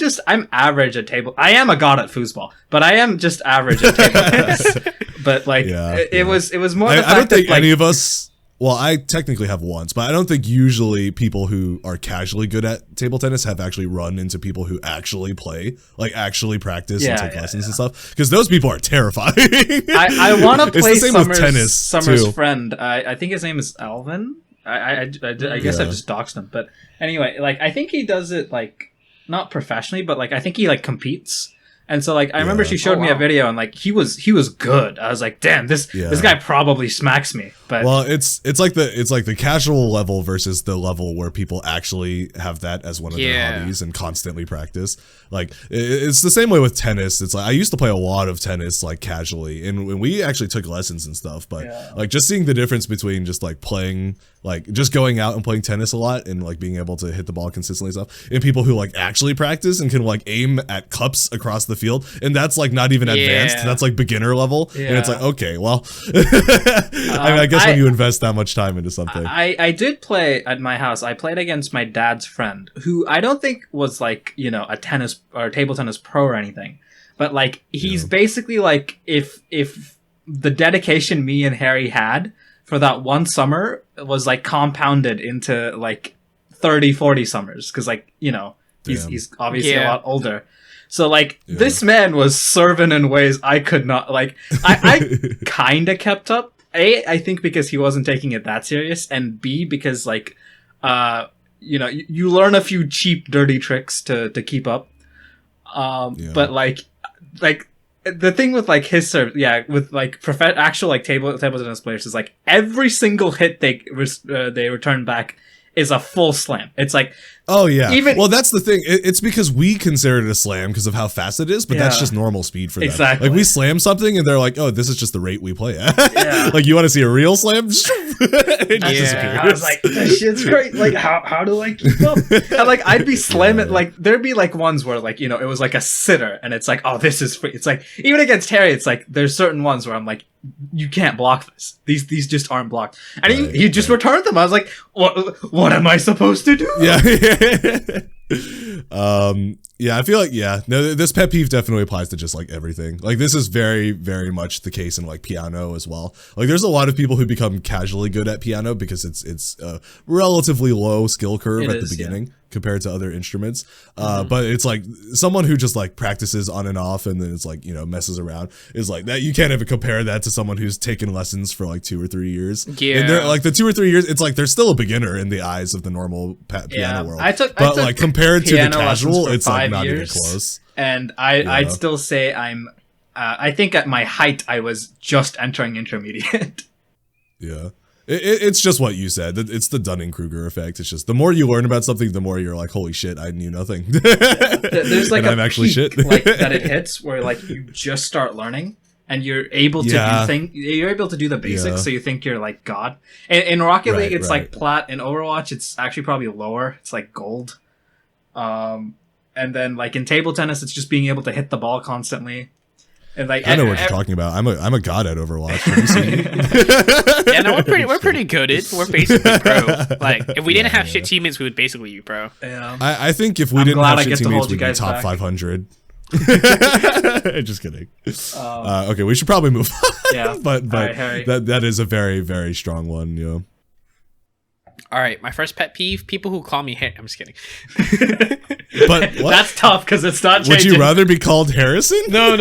average at table. I am a god at foosball, but I am just average at table tennis. But like it was more. I don't think any of us. Well, I technically have once, but I don't think usually people who are casually good at table tennis have actually run into people who actually play, like actually practice and take lessons and stuff. Because those people are terrifying. I want to play Summer's too. friend. I think his name is Alvin. I guess I just doxed him. But anyway, like I think he does it like not professionally, but like I think he like competes. And so like I remember she showed me a video and like he was good. I was like, damn, this guy probably smacks me. But well, it's like the casual level versus the level where people actually have that as one of their hobbies and constantly practice. Like it's the same way with tennis. It's like I used to play a lot of tennis like casually, and we actually took lessons and stuff. But like just seeing the difference between just like playing, like just going out and playing tennis a lot and like being able to hit the ball consistently and stuff, and people who like actually practice and can like aim at cups across the field, and that's like not even advanced, that's like beginner level, and it's like, okay, well, I mean, I guess when you invest that much time into something. I did play at my house. I played against my dad's friend, who I don't think was like, you know, a tennis or table tennis pro or anything, but like he's basically like if the dedication me and Harry had for that one summer was like compounded into like 30-40 summers, because like, you know, he's obviously a lot older. So like this man was serving in ways I could not. Like I kind of kept up. A, I think because he wasn't taking it that serious, and B, because like you know, you learn a few cheap dirty tricks to keep up. But like the thing with like his serve, with like actual like table tennis players is like every single hit they return back is a full slam. It's like, oh yeah, well that's the thing. It's because we consider it a slam because of how fast it is, but that's just normal speed for them. Exactly. Like we slam something and they're like, oh, this is just the rate we play at. Like you want to see a real slam? It just disappears. I was like, this shit's great. Like how do I keep up? And like I'd be slamming, like there'd be like ones where like, you know, it was like a sitter and it's like, oh, this is free. It's like even against Harry, it's like there's certain ones where I'm like, you can't block this. These just aren't blocked. And he just returned them. I was like, what am I supposed to do? I feel like no, this pet peeve definitely applies to just like everything. Like this is very, very much the case in like piano as well. Like there's a lot of people who become casually good at piano because it's a relatively low skill curve at the beginning compared to other instruments. But it's like someone who just like practices on and off and then it's like, you know, messes around is like that. You can't even compare that to someone who's taken lessons for like 2 or 3 years. And they're like the 2 or 3 years, it's like they're still a beginner in the eyes of the normal piano world. I took like compared to the casual, it's like not even close. And I'd still say I'm I think at my height I was just entering intermediate. It's just what you said. It's the Dunning-Kruger effect. It's just the more you learn about something, the more you're like, holy shit, I knew nothing. There's like I'm actually shit. like that it hits where like you just start learning and you're able to do things. You're able to do the basics, so you think you're like God. In Rocket League, it's like plat. In Overwatch, it's actually probably lower. It's like gold. And then like in table tennis, it's just being able to hit the ball constantly. And like I know what you're talking about. I'm a god at Overwatch. Have you seen me? Yeah, no, we're pretty good. We're basically pro. Like if we didn't have shit teammates, we would basically be pro. Yeah. I think if we didn't have shit teammates, we'd be top 500. Just kidding. Okay, we should probably move on. Yeah, but right, that is a very, very strong one. You know. All right, my first pet peeve: people who call me Harry. I'm just kidding. But what? That's tough because it's not changing. Would you rather be called Harrison? No.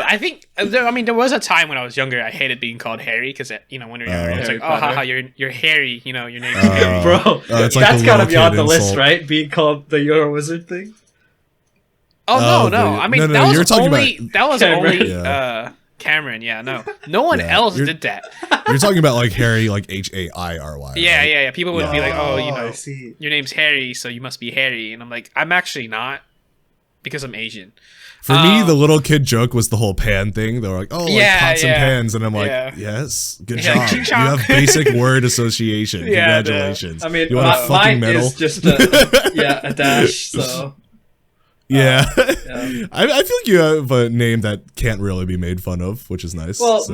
I think there was a time when I was younger. I hated being called Harry because you know when you're younger, it's like, oh, haha, you're Harry. You know, your name's Harry. Bro. It's like that's gotta be on the insult. list, right? Being called the You're a Wizard thing. Oh no! I mean that was only Cameron. Cameron. Yeah, no one else did that. You're talking about like Harry, like Hairy. Yeah. People would be like, oh, you know, I see. Your name's Harry, so you must be Harry, and I'm like, I'm actually not, because I'm Asian. For me, the little kid joke was the whole pan thing. They were like, oh, like pots and pans. And I'm like, yes, good job. You have basic word association. Congratulations. I mean, you want a fucking medal? Is just a dash, so... I feel like you have a name that can't really be made fun of, which is nice. Well,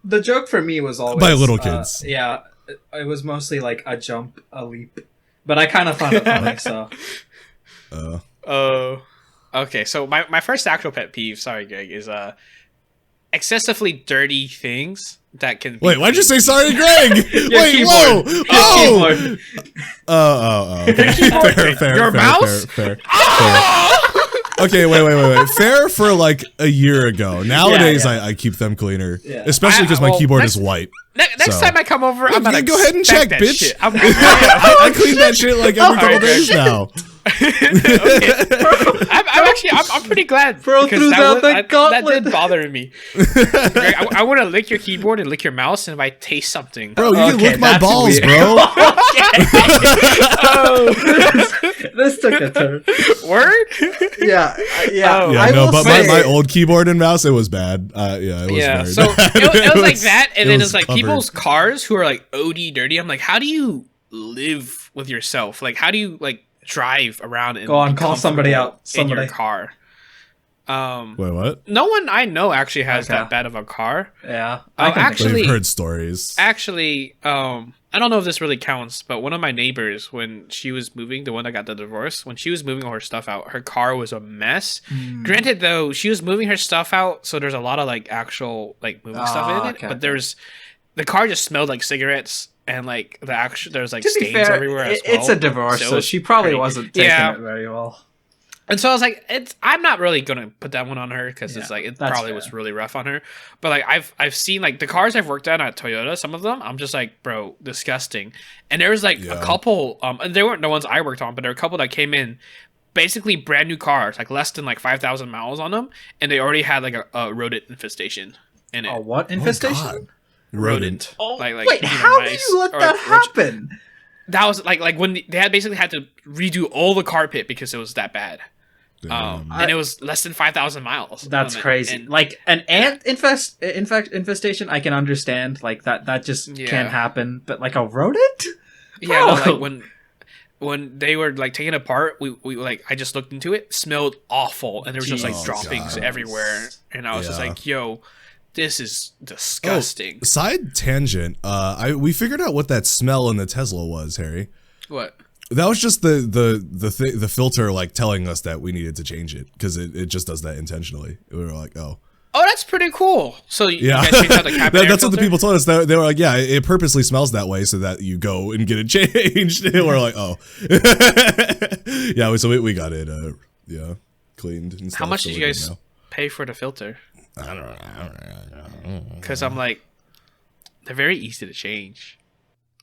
the joke for me was always... By little kids. It was mostly like a jump, a leap. But I kind of found it funny, so... Okay, so my first actual pet peeve, sorry Greg, is excessively dirty things that can be... Wait, why'd you say sorry Greg? Wait, keyboard. Whoa! Okay. Fair. Your mouse? Fair. Okay, wait. Fair for like a year ago. Nowadays, I keep them cleaner, especially because my keyboard is white. Next time I come over, I'm gonna go ahead and check, bitch. Shit. I clean that shit like every couple days now. I'm pretty glad. Bro threw down the gauntlet. That did bother me. I want to lick your keyboard and lick your mouse, and if I taste something, Bro, you can lick my balls, weird. bro. This took a turn. Word? Yeah. Oh. Yeah, I no, will but say, my old keyboard and mouse, it was bad. Yeah, it was very So bad. it was like that, and then it's like covered. people's cars who are like OD dirty. I'm like, how do you live with yourself? Like, how do you like drive around and Go on, be call somebody comfortable out. in your Somebody. car? Wait, what? No one I know actually has Okay. that bad of a car. Yeah. Actually- I've heard stories. Actually, I don't know if this really counts, but one of my neighbors, when she was moving, the one that got the divorce, when she was moving all her stuff out, her car was a mess. Granted, though, she was moving her stuff out, so there's a lot of like actual like moving stuff in it. Okay. But the car just smelled like cigarettes, and like there's like To be stains fair, everywhere as well. it's a divorce, so it's she probably pretty- wasn't taking Yeah. it very well. And so I was like, I'm not really gonna put that one on her because it's Yeah, like it that's probably fair. was really rough on her. But like I've seen like the cars I've worked on at Toyota, some of them I'm just like, bro, disgusting. And there was like a couple, and they weren't the ones I worked on, but there were a couple that came in, basically brand new cars, like less than like 5,000 miles on them, and they already had like a rodent infestation in it. A what Oh, infestation? God. Rodent. Oh, Like, wait, you know, how did mice you let or that roach- happen? That was like when they had basically had to redo all the carpet because it was that bad. Damn. And it was less than 5,000 miles. That's on it. crazy. And- Like an ant infestation, I can understand. Like that just Yeah. can't happen. But like a rodent? Yeah, no, Bro. like when they were like taking it apart, we like I just looked into it, smelled awful, and there was just like Jesus. droppings God. everywhere, and I was just Yeah. like, "Yo, this is disgusting." Side tangent. We figured out what that smell in the Tesla was, Harry. What? That was just the filter like telling us that we needed to change it because it just does that intentionally. We were like, oh. Oh, that's pretty cool. So you Yeah, guys changed out the cabin air that's what the filter? people told us. They were like, yeah, it purposely smells that way so that you go and get it changed. And we're like, oh, yeah. So we got it, cleaned. And stuff, How much so did we're you good guys now. pay for the filter? I don't know. Because I'm like, they're very easy to change.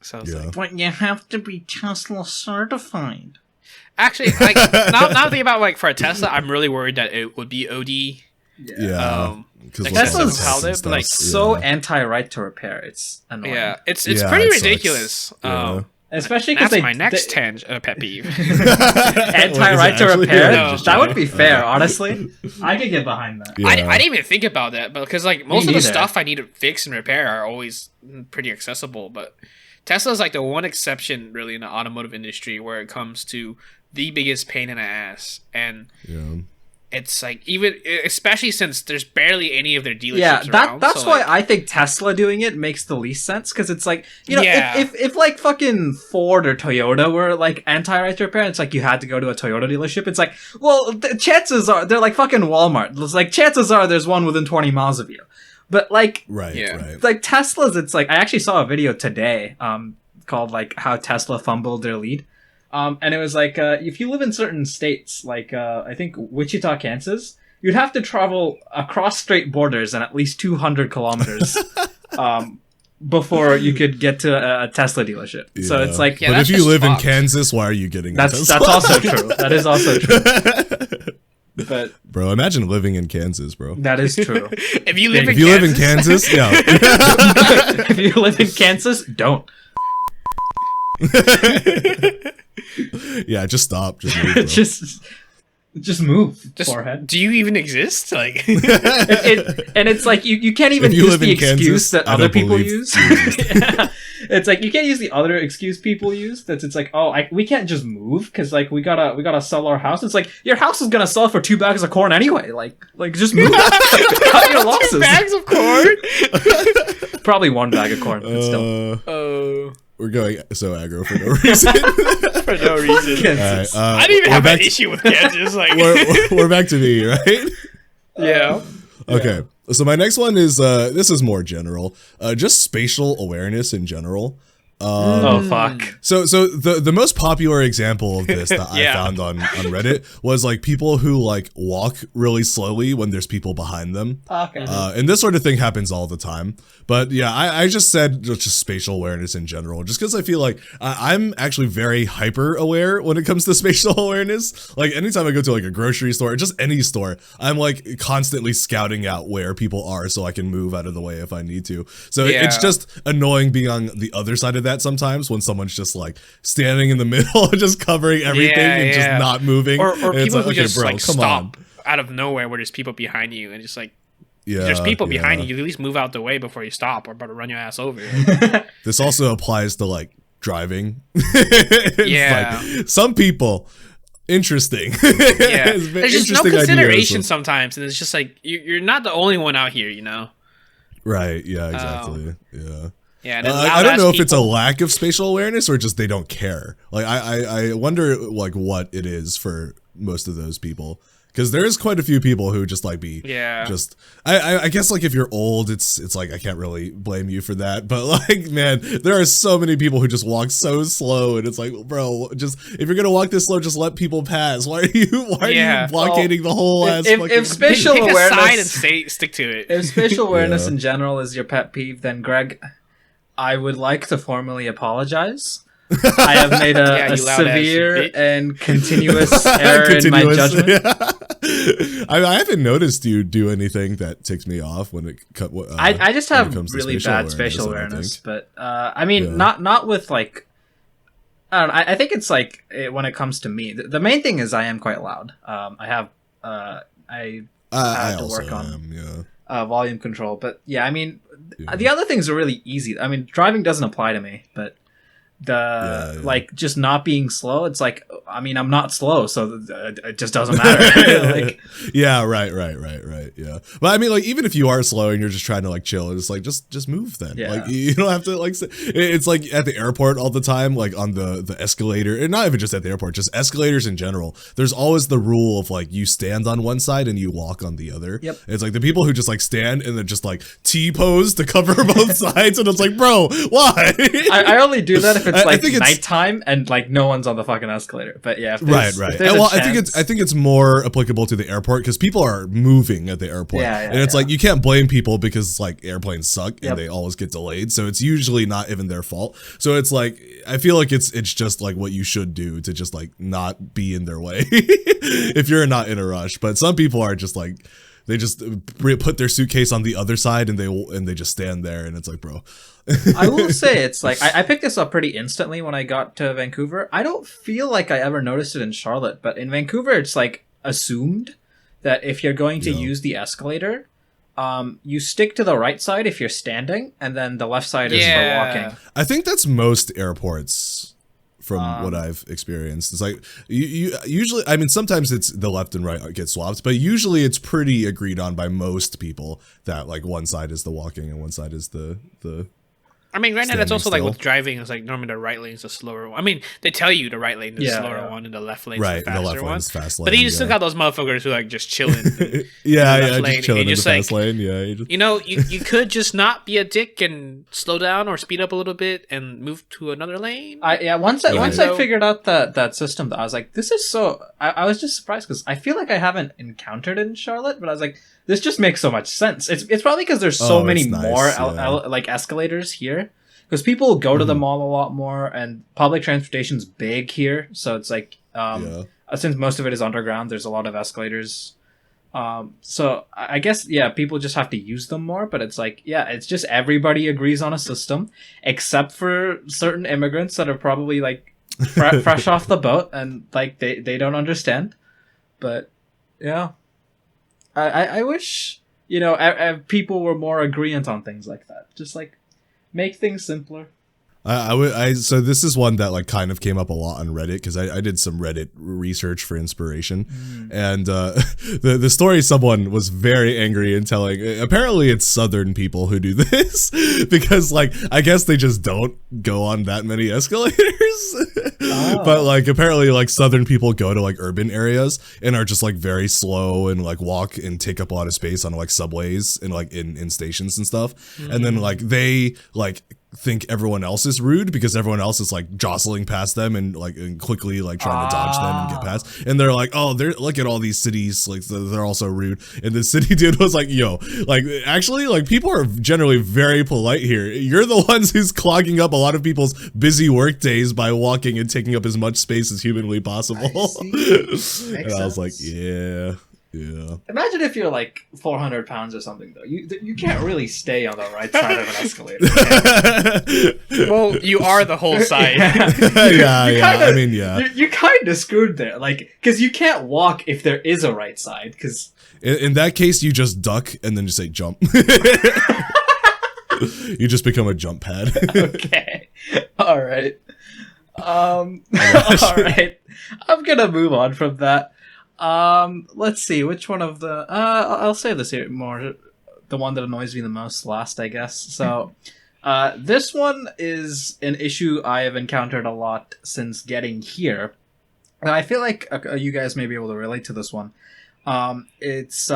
So it's Yeah. like, But you have to be Tesla certified. actually, like now thinking about like for a Tesla, I'm really worried that it would be OD. Yeah. Like Tesla's how they- but, like, So anti-right to repair. It's annoying. Yeah, it's Yeah, pretty it sucks. ridiculous. Yeah. Especially because That's my next pet peeve. anti-right to actually? repair. No. That would be fair, honestly. I could get behind that. Yeah. I didn't even think about that, but because like most of the neither. stuff I need to fix and repair are always pretty accessible. But Tesla's like the one exception, really, in the automotive industry where it comes to the biggest pain in the ass, and Yeah. it's like even especially since there's barely any of their dealerships Yeah, around. that's so, why like, I think Tesla doing it makes the least sense, because it's like, you know, Yeah. if like fucking Ford or Toyota were like anti-right to repair, it's like you had to go to a Toyota dealership. It's like, well, the chances are they're like fucking Walmart. It's like chances are there's one within 20 miles of you. But like, Right. Yeah. Right. like Teslas, it's like I actually saw a video today, called like how Tesla fumbled their lead. And it was like, if you live in certain states, like I think Wichita, Kansas, you'd have to travel across state borders and at least 200 kilometers before you could get to a Tesla dealership. So Yeah. it's like, Yeah, but that's if you just live in fucked. Kansas, why are you getting a that's Tesla? also true. That is also true. But Bro, imagine living in Kansas, bro. that is true. if you live If in you live in Kansas, Kansas, yeah. If you live in Kansas, don't. Yeah, just stop. Just move, bro. just move, just forehead. do you even exist? Like, And it's like you can't even If you use live the in Kansas, excuse that I other don't people believe use. It's like you can't use the other excuse people use. It's like, oh, we can't just move because like we gotta sell our house. It's like your house is gonna sell for 2 bags of corn anyway. Like just move. Cut your 2 losses. bags of corn. Probably 1 bag of corn. But still. Oh, We're going so aggro for no reason. for no reason. Kansas. Alright, I didn't even we're have back an issue with Kansas. Like, we're back to me, right? yeah. Okay. So my next one is this is more general. Just spatial awareness in general. Oh fuck. So the most popular example of this that I found on Reddit was like people who like walk really slowly when there's people behind them. Okay. And this sort of thing happens all the time. But yeah, I just said just spatial awareness in general, just because I feel like I'm actually very hyper aware when it comes to spatial awareness. Like anytime I go to like a grocery store or just any store, I'm like constantly scouting out where people are so I can move out of the way if I need to. So it's just annoying being on the other side of that sometimes when someone's just like standing in the middle, just covering everything and just not moving. Or people who like, just bro, like stop out of nowhere where there's people behind you and just like, there's people behind you. You at least move out the way before you stop or about to run your ass over. This also applies to like driving. Yeah. Like, some people, interesting. Yeah. There's just no consideration sometimes. And it's just like, you're not the only one out here, you know? Right. Yeah, exactly. Yeah. Yeah, I don't know if it's a lack of spatial awareness or just they don't care. Like I wonder like what it is for most of those people. Because there's quite a few people who just like just I guess like if you're old, it's like I can't really blame you for that. But like man, there are so many people who just walk so slow, and it's like, bro, just if you're gonna walk this slow, just let people pass. Why are you blockading the whole ass? If spatial awareness, pick a side and stick to it. If spatial awareness in general is your pet peeve, then Greg, I would like to formally apologize. I have made a severe and continuous error in my judgment. Yeah. I haven't noticed you do anything that ticks me off when it I just have really bad spatial awareness, but I mean not with like I don't know. I think it's like when it comes to me, the main thing is I am quite loud. I have to work on volume control, but yeah, I mean the other things are really easy. I mean driving doesn't apply to me, but like just not being slow, it's like, I mean, I'm not slow, so it just doesn't matter. Like, yeah, right, yeah. But I mean, like, even if you are slow and you're just trying to like chill, it's like just move then. Yeah. Like you don't have to like. It's like at the airport all the time, like on the escalator, and not even just at the airport, just escalators in general. There's always the rule of like you stand on one side and you walk on the other. Yep. It's like the people who just like stand and then just like T-pose to cover both sides, and it's like, bro, why? I only do that if it's like nighttime and like no one's on the fucking escalator. But yeah, right. Well, I think it's more applicable to the airport because people are moving at the airport, and it's like you can't blame people because like airplanes suck and they always get delayed, so it's usually not even their fault. So it's like I feel like it's just like what you should do to just like not be in their way if you're not in a rush. But some people are just like they just put their suitcase on the other side and they just stand there, and it's like, bro. I will say it's like I picked this up pretty instantly when I got to Vancouver. I don't feel like I ever noticed it in Charlotte, but in Vancouver it's like assumed that if you're going to use the escalator, you stick to the right side if you're standing, and then the left side is for walking. I think that's most airports from what I've experienced. It's like you usually, I mean, sometimes it's the left and right get swapped, but usually it's pretty agreed on by most people that like one side is the walking and one side is the I mean, right now that's also like with driving. It's like normally the right lane is the slower one. I mean, they tell you the right lane is the slower one and the left lane is the faster one. Fast lane, but then you still got those motherfuckers who like just chilling. Just chilling in the fast lane. Yeah, you could just not be a dick and slow down or speed up a little bit and move to another lane. Once I figured out that system, I was like, this is so. I was just surprised because I feel like I haven't encountered it in Charlotte, but I was like, this just makes so much sense. It's probably because there's so many more like escalators here. Because people go to the mall a lot more, and public transportation's big here, so it's like since most of it is underground, there's a lot of escalators. So I guess people just have to use them more. But it's like it's just everybody agrees on a system, except for certain immigrants that are probably like fresh off the boat and like they don't understand. But I wish people were more agreeant on things like that. Just like. Make things simpler. So this is one that like kind of came up a lot on Reddit because I did some Reddit research for inspiration, and the story someone was very angry and telling. Apparently, it's Southern people who do this because like I guess they just don't go on that many escalators. But like apparently like Southern people go to like urban areas and are just like very slow and like walk and take up a lot of space on like subways and like in stations and stuff, and then like they like think everyone else is rude because everyone else is like jostling past them and quickly like trying to dodge them and get past, and they're like, oh, they're look at all these cities, like they're all so rude. And the city dude was like, yo, like actually like people are generally very polite here. You're the ones who's clogging up a lot of people's busy work days by walking and taking up as much space as humanly possible. And I was like, yeah. Yeah. Imagine if you're like 400 pounds or something, though. You can't really stay on the right side of an escalator. Well, you are the whole side. You're kind of screwed there, like, because you can't walk if there is a right side. Because in that case, you just duck and then just say jump. You just become a jump pad. Okay. All right. All right. I'm gonna move on from that. Let's see, which one of the I'll save this here more, the one that annoys me the most last, I guess. So this one is an issue I have encountered a lot since getting here, and I feel like you guys may be able to relate to this one. It's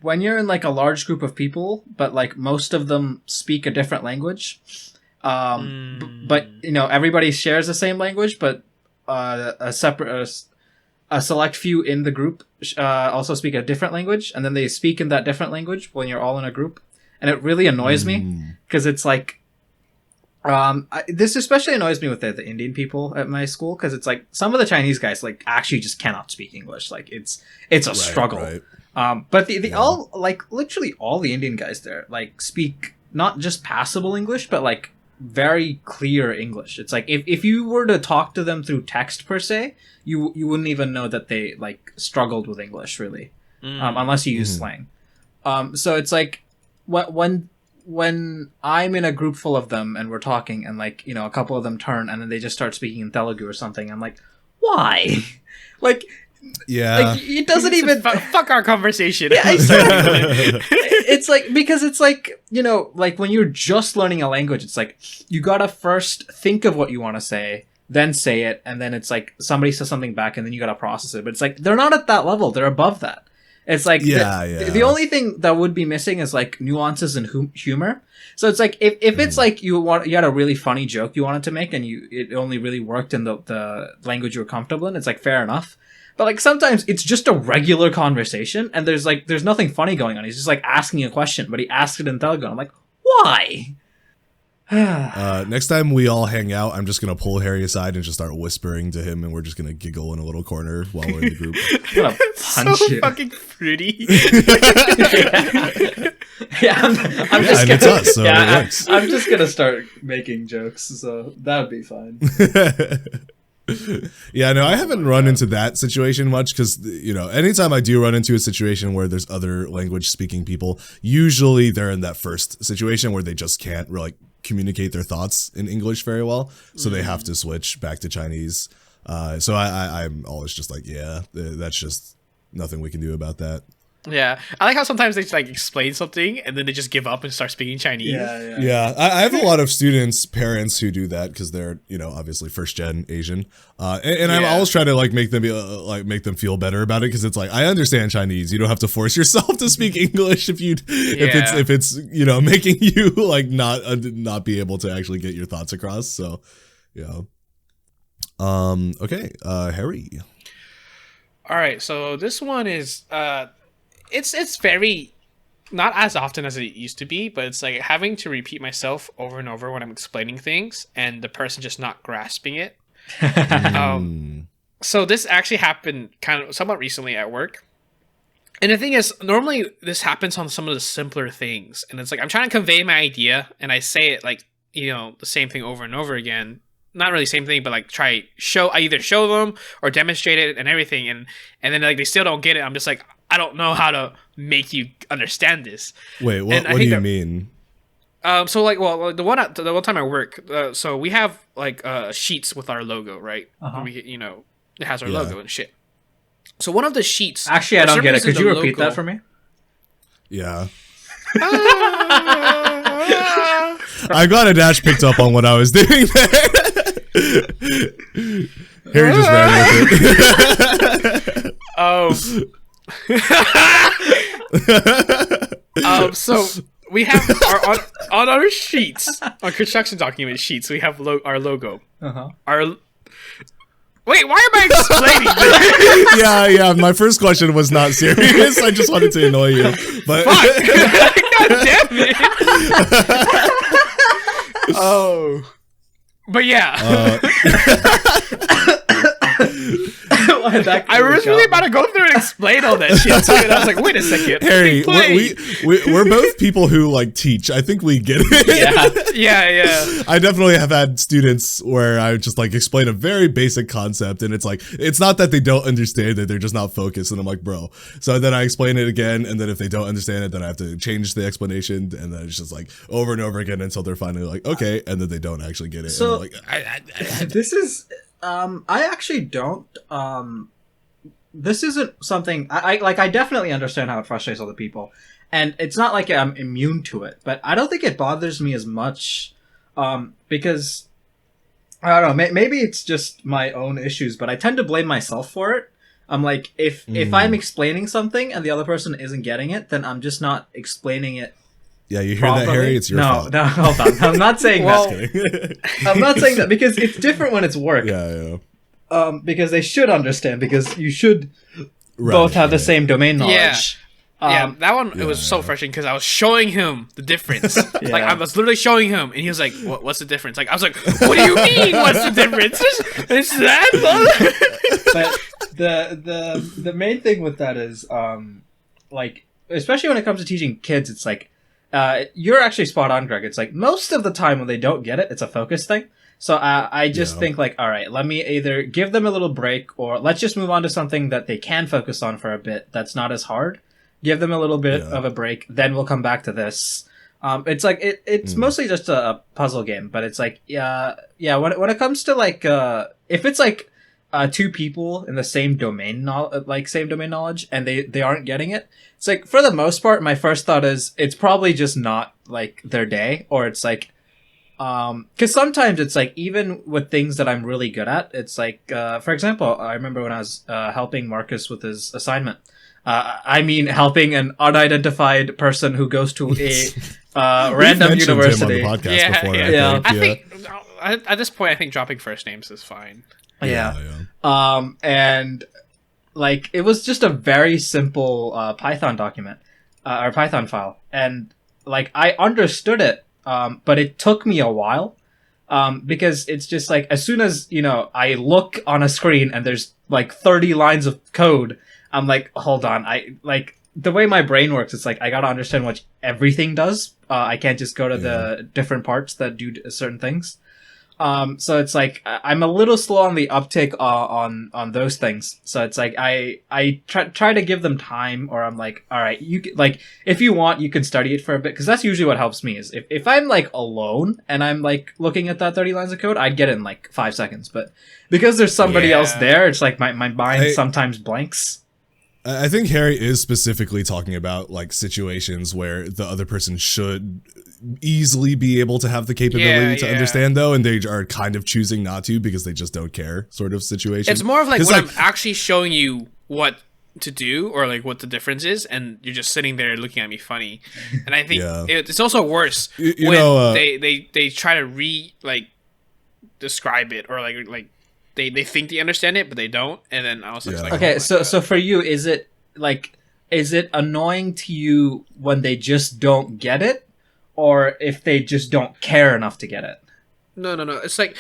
when you're in like a large group of people, but like most of them speak a different language, but you know, everybody shares the same language, but a select few in the group also speak a different language, and then they speak in that different language when you're all in a group, and it really annoys me because it's like, this especially annoys me with the Indian people at my school, because it's like some of the Chinese guys like actually just cannot speak English. Like it's a struggle. Right. But the all, like literally all the Indian guys there like speak not just passable English, but like very clear English. It's like if you were to talk to them through text per se, you wouldn't even know that they like struggled with English really, unless you use slang. So it's like when I'm in a group full of them and we're talking, and like, you know, a couple of them turn and then they just start speaking in Telugu or something, I'm like, why? Like, yeah, like it doesn't even fuck our conversation. Yeah, exactly. It's like, because it's like, you know, like when you're just learning a language, it's like you gotta first think of what you want to say, then say it, and then it's like somebody says something back and then you gotta process it. But it's like they're not at that level, they're above that. It's like the only thing that would be missing is like nuances and humor. So it's like if it's like you had a really funny joke you wanted to make, and it only really worked in the language you were comfortable in, it's like fair enough. But like sometimes it's just a regular conversation and there's nothing funny going on. He's just like asking a question, but he asked it in Telugu. I'm like, why? Next time we all hang out, I'm just gonna pull Harry aside and just start whispering to him, and we're just gonna giggle in a little corner while we're in the group. I'm gonna punch so you. Fucking fruity. I'm just gonna, it's us, so it works. I'm just gonna start making jokes, so that would be fine. Yeah, no, I haven't run into that situation much because, you know, anytime I do run into a situation where there's other language speaking people, usually they're in that first situation where they just can't really communicate their thoughts in English very well, so they have to switch back to Chinese. So I'm always just like, yeah, that's just nothing we can do about that. Yeah, I like how sometimes they just like explain something and then they just give up and start speaking Chinese. Yeah. I have a lot of students, parents who do that because they're, you know, obviously first gen Asian, and I'm always trying to like make them feel better about it, because it's like, I understand Chinese. You don't have to force yourself to speak English if it's you know, making you like not be able to actually get your thoughts across. So yeah. Okay, Harry. All right, so this one is it's very not as often as it used to be, but it's like having to repeat myself over and over when I'm explaining things and the person just not grasping it. So this actually happened kind of somewhat recently at work. And the thing is, normally this happens on some of the simpler things. And it's like, I'm trying to convey my idea and I say it like, you know, the same thing over and over again. Not really same thing, but like I either show them or demonstrate it and everything. And then like they still don't get it. I'm just like, I don't know how to make you understand this. Wait, what do you mean? So like, well, the one time I work, so we have like sheets with our logo, right? We, you know, it has our logo and shit. So one of the sheets. Actually, I don't get it. Could you repeat that for me? Yeah. I got a dash picked up on what I was doing there. Harry just ran with it. So we have on our sheets, on construction document sheets, we have our logo. Our Wait, why am I explaining this? Yeah. My first question was not serious. I just wanted to annoy you. But Fuck! God damn it! Oh. But yeah. I was really about to go through and explain all that shit too, and I was like, wait a second. Harry, we're both people who like teach. I think we get it. Yeah. I definitely have had students where I just like explain a very basic concept, and it's like, it's not that they don't understand it, they're just not focused, and I'm like, bro. So then I explain it again, and then if they don't understand it, then I have to change the explanation, and then it's just like over and over again until they're finally like, okay, and then they don't actually get it. So and I'm like, this is I actually don't this isn't something I definitely understand how it frustrates other people, and it's not like I'm immune to it, but I don't think it bothers me as much because I don't know, maybe it's just my own issues, but I tend to blame myself for it. I'm like, if I'm explaining something and the other person isn't getting it, then I'm just not explaiing it. Yeah, you hear properly. That, Harry? It's your fault. No, hold on. I'm not saying that. I'm not saying that because it's different when it's work. Yeah. Because they should understand, because you should both have the same domain knowledge. Yeah, that one, it was so frustrating because I was showing him the difference. Like, I was literally showing him, and he was like, what's the difference? Like, I was like, what do you mean, what's the difference? It's that? But the main thing with that is, like, especially when it comes to teaching kids, it's like, you're actually spot on, Greg. It's like, most of the time when they don't get it, it's a focus thing. So I just think like, all right, let me either give them a little break, or let's just move on to something that they can focus on for a bit that's not as hard. Give them a little bit of a break, then we'll come back to this. It's like it's mostly just a puzzle game, but it's like when it comes to like if it's like two people in the same domain knowledge and they aren't getting it, it's like, for the most part, my first thought is it's probably just not like their day, or it's like because sometimes it's like, even with things that I'm really good at, it's like for example, I remember when I was helping Marcus with his assignment. Helping an unidentified person who goes to a random university. Him on the podcast before, I think at this point, I think dropping first names is fine. And like, it was just a very simple Python document or Python file, and like, I understood it, but it took me a while because it's just like, as soon as I look on a screen and there's like 30 lines of code, I'm like, hold on. The way my brain works, it's like, I gotta understand what everything does. I can't just go to the different parts that do certain things. So it's like, I'm a little slow on the uptake on those things. So it's like, I try to give them time, or I'm like, all right, if you want, you can study it for a bit. Cause that's usually what helps me, is if I'm like alone and I'm like looking at that 30 lines of code, I'd get it in like 5 seconds. But because there's somebody else there, it's like my mind sometimes blanks. I think Harry is specifically talking about like situations where the other person should easily be able to have the capability to understand, though, and they are kind of choosing not to because they just don't care, sort of situation. It's more of like when I'm actually showing you what to do, or like what the difference is, and you're just sitting there looking at me funny. And I think it's also worse when they try to describe it, or like they think they understand it, but they don't, and then I was just like, okay, so for you, is it annoying to you when they just don't get it, or if they just don't care enough to get it? No. It's like,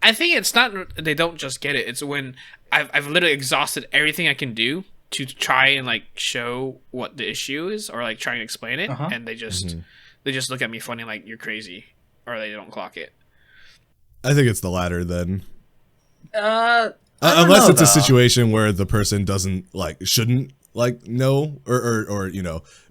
I think it's not they don't just get it. It's when I've literally exhausted everything I can do to try and like show what the issue is, or like try and explain it, and they just look at me funny, like you're crazy, or they don't clock it. I think it's the latter then. Unless it's a situation where the person shouldn't know, or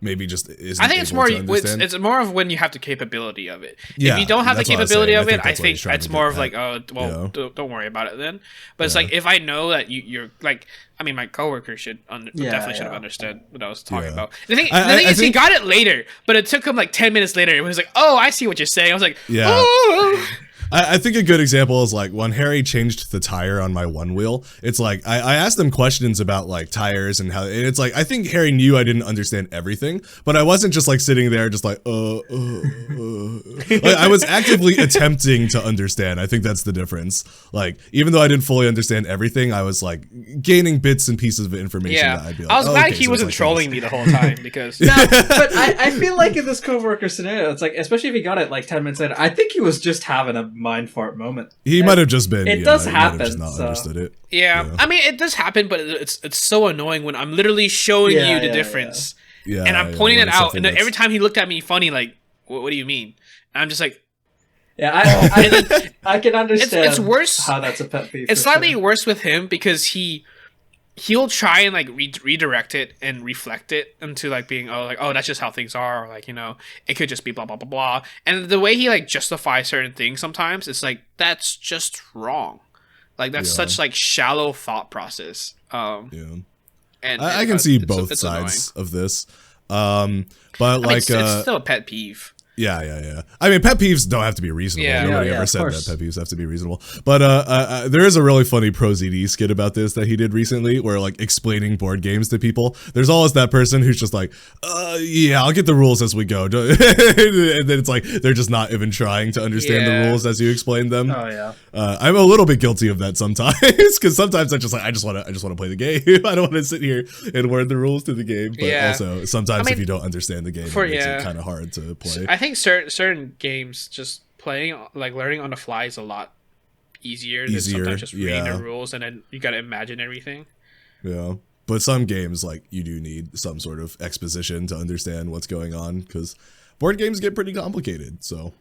maybe just isn't. I think it's more. It's more of when you have the capability of it. If you don't have the capability of it, I think it's more of like, don't worry about it then. But it's like, if I know that you're like, I mean, my coworker definitely should have understood what I was talking about. The thing is, he got it later, but it took him like 10 minutes later. It was like, oh, I see what you're saying. I was like, oh. I think a good example is like when Harry changed the tire on my one wheel. It's like I asked him questions about like tires and how it's like I think Harry knew I didn't understand everything, but I wasn't just like sitting there just like like, I was actively attempting to understand. I think that's the difference. Like even though I didn't fully understand everything, I was like gaining bits and pieces of information that I'd be like, I was glad he wasn't trolling me the whole time because no, but I feel like in this coworker scenario, it's like especially if he got it like 10 minutes later, I think he was just having a mind fart moment. He might have just been. It does happen. Just not understood it. Yeah, I mean, it does happen, but it's so annoying when I'm literally showing you the difference, and I'm pointing it out, and then every time he looked at me funny, like, what do you mean? And I'm just like, yeah, I can understand. It's worse. How that's a pet peeve. It's slightly worse with him because he'll try and like redirect it and reflect it into like being oh that's just how things are, or like, you know, it could just be blah blah blah blah. And the way he like justifies certain things sometimes, it's like that's just wrong. Like that's such like shallow thought process. And I can see both sides of this. But like it's still a pet peeve. Yeah. I mean, pet peeves don't have to be reasonable. Yeah. Nobody ever said that pet peeves have to be reasonable. But there is a really funny ProZD skit about this that he did recently, where like explaining board games to people. There's always that person who's just like, yeah, I'll get the rules as we go, and then it's like they're just not even trying to understand the rules as you explain them. Oh yeah. I'm a little bit guilty of that sometimes, because sometimes I just want to play the game. I don't want to sit here and learn the rules to the game. But also sometimes if you don't understand the game, it makes it kind of hard to play. I think certain games, just playing, like learning on the fly is a lot easier than sometimes just reading the rules, and then you gotta imagine everything. Yeah, but some games, like, you do need some sort of exposition to understand what's going on, because board games get pretty complicated. So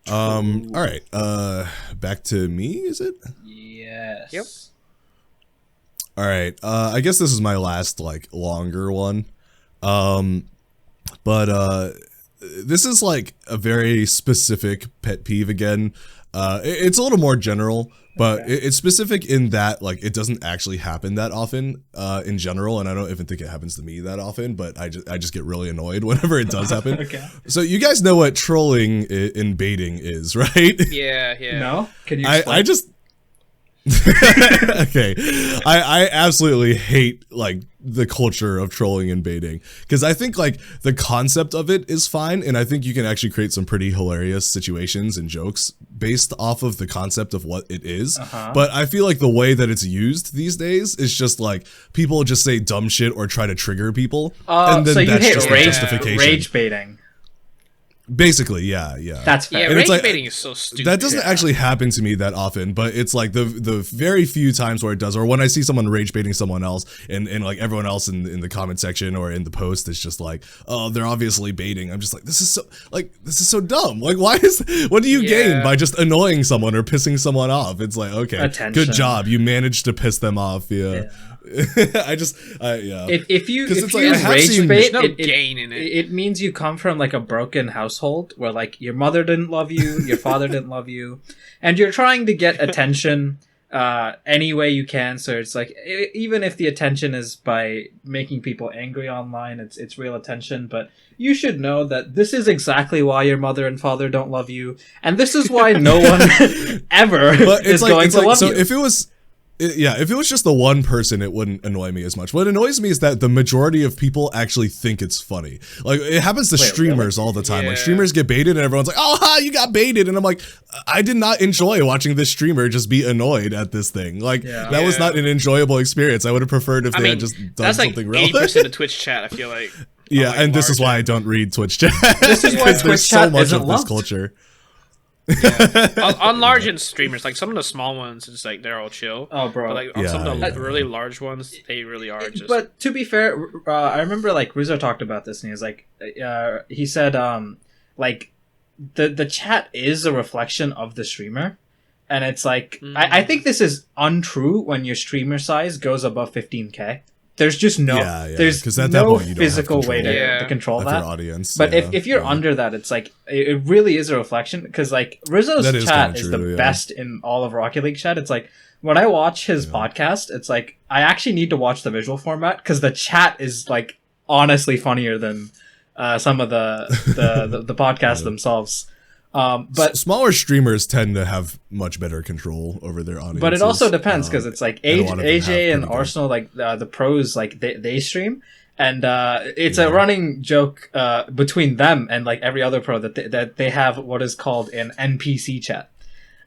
all right, back to me, is it? Yes. Yep. All right, I guess this is my last like longer one, but this is like a very specific pet peeve again. It's a little more general, but it's specific in that like it doesn't actually happen that often in general, and I don't even think it happens to me that often, but I just get really annoyed whenever it does happen. So you guys know what trolling in baiting is, right? Yeah. No? Can you explain? I just okay, I absolutely hate like the culture of trolling and baiting, because I think like the concept of it is fine, and I think you can actually create some pretty hilarious situations and jokes based off of the concept of what it is. But I feel like the way that it's used these days is just like people just say dumb shit or try to trigger people, and then so that's you just hate the justification. rage baiting. Basically, yeah. That's fair. Yeah, And rage it's like, baiting is so stupid. that doesn't actually happen to me that often, but it's like the very few times where it does, or when I see someone rage baiting someone else, and like everyone else in the comment section or in the post is just like, oh, they're obviously baiting. I'm just like, this is so dumb. Like, what do you gain by just annoying someone or pissing someone off? It's like, okay, attention. Good job, you managed to piss them off. Yeah. If you like, use rage bait, no gain in it. It means you come from like a broken household where like your mother didn't love you, your father didn't love you, and you're trying to get attention any way you can. So it's like, even if the attention is by making people angry online, it's real attention. But you should know that this is exactly why your mother and father don't love you, and this is why no one ever is going to love you. So if it was just the one person, it wouldn't annoy me as much. What annoys me is that the majority of people actually think it's funny. Like, it happens to streamers all the time. Like, streamers get baited and everyone's like, oh, you got baited. And I'm like, I did not enjoy watching this streamer just be annoyed at this thing. Like, that was not an enjoyable experience. I would have preferred if they had just done something relevant. That's like 80% of Twitch chat, I feel like. Yeah, and this is why I don't read Twitch chat. This is why Twitch chat so much isn't of this loved. culture. On large end streamers, like some of the small ones, it's like they're all chill. Oh, bro. But like on some of the really large ones, they really are just. But to be fair, I remember like Rizzo talked about this, and he was like, he said, like the chat is a reflection of the streamer, and it's like I think this is untrue when your streamer size goes above 15K. There's just no, there's no physical way to control that. Audience. But if you're under that, it's like, it really is a reflection, because like Rizzo's chat is the best in all of Rocket League chat. It's like, when I watch his podcast, it's like, I actually need to watch the visual format, because the chat is like honestly funnier than some of the podcasts themselves. But smaller streamers tend to have much better control over their audience. But it also depends because it's like AJ and good. Arsenal, like the pros, like they stream, and it's a running joke between them and like every other pro that they have what is called an NPC chat,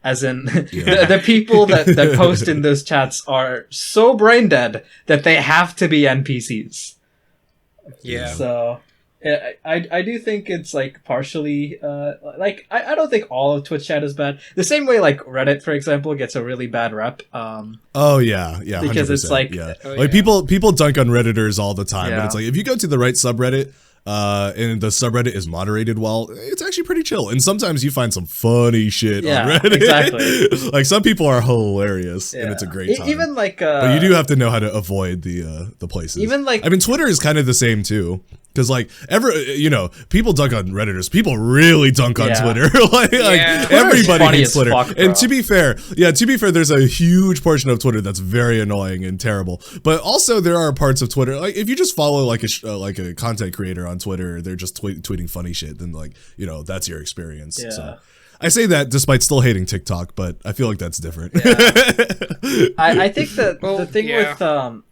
as in the people that post in those chats are so brain dead that they have to be NPCs. Yeah. So. I do think it's like partially like I don't think all of Twitch chat is bad. The same way like Reddit, for example, gets a really bad rep. Oh yeah, because 100%, it's like people dunk on Redditors all the time, Yeah. but it's like if you go to the right subreddit, and the subreddit is moderated well, it's actually pretty chill. And sometimes you find some funny shit on Reddit. Exactly. Like some people are hilarious, and it's a great time. Even like, but you do have to know how to avoid the places. Even like, I mean, Twitter is kind of the same too. Because like people dunk on Redditors. People really dunk on Twitter. like everybody hates Twitter. And to be fair, there's a huge portion of Twitter that's very annoying and terrible. But also there are parts of Twitter, like if you just follow like a content creator on Twitter, they're just tweeting funny shit. Then that's your experience. Yeah. So I say that despite still hating TikTok, but I feel like that's different. Yeah. I think that the thing with the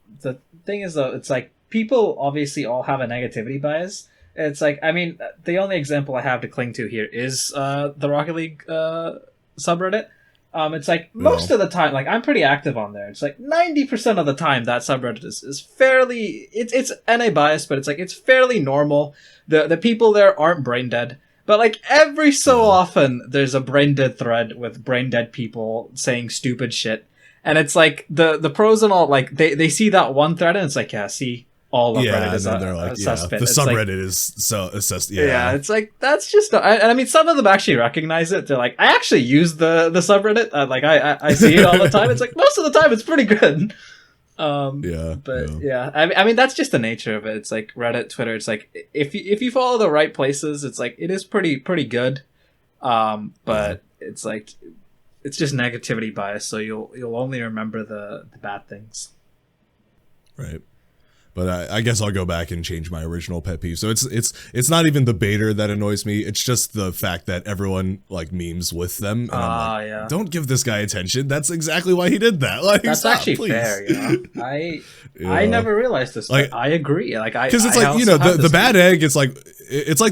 thing is though, it's like. People obviously all have a negativity bias. It's like, I mean, the only example I have to cling to here is the Rocket League subreddit. It's like most of the time, like I'm pretty active on there. It's like 90% of the time that subreddit is fairly, it's NA bias, but it's like it's fairly normal. The people there aren't brain dead. But like every so often, there's a brain dead thread with brain dead people saying stupid shit. And it's like the pros and all, like they see that one thread and it's like, yeah, see. All of Reddit is a suspect. The subreddit is so assessed. Yeah, it's like that's just. I mean, some of them actually recognize it. They're like, I actually use the subreddit. Like I see it all the time. It's like most of the time it's pretty good. I mean that's just the nature of it. It's like Reddit, Twitter. It's like if you follow the right places, it's like it is pretty good. But it's like it's just negativity bias. So you'll only remember the bad things. Right. But I guess I'll go back and change my original pet peeve. So it's not even the baiter that annoys me. It's just the fact that everyone like memes with them. And I'm like, don't give this guy attention. That's exactly why he did that. Like that's actually please. Fair. You know? I never realized this. Like I agree. Like because it's like the bad egg. It's like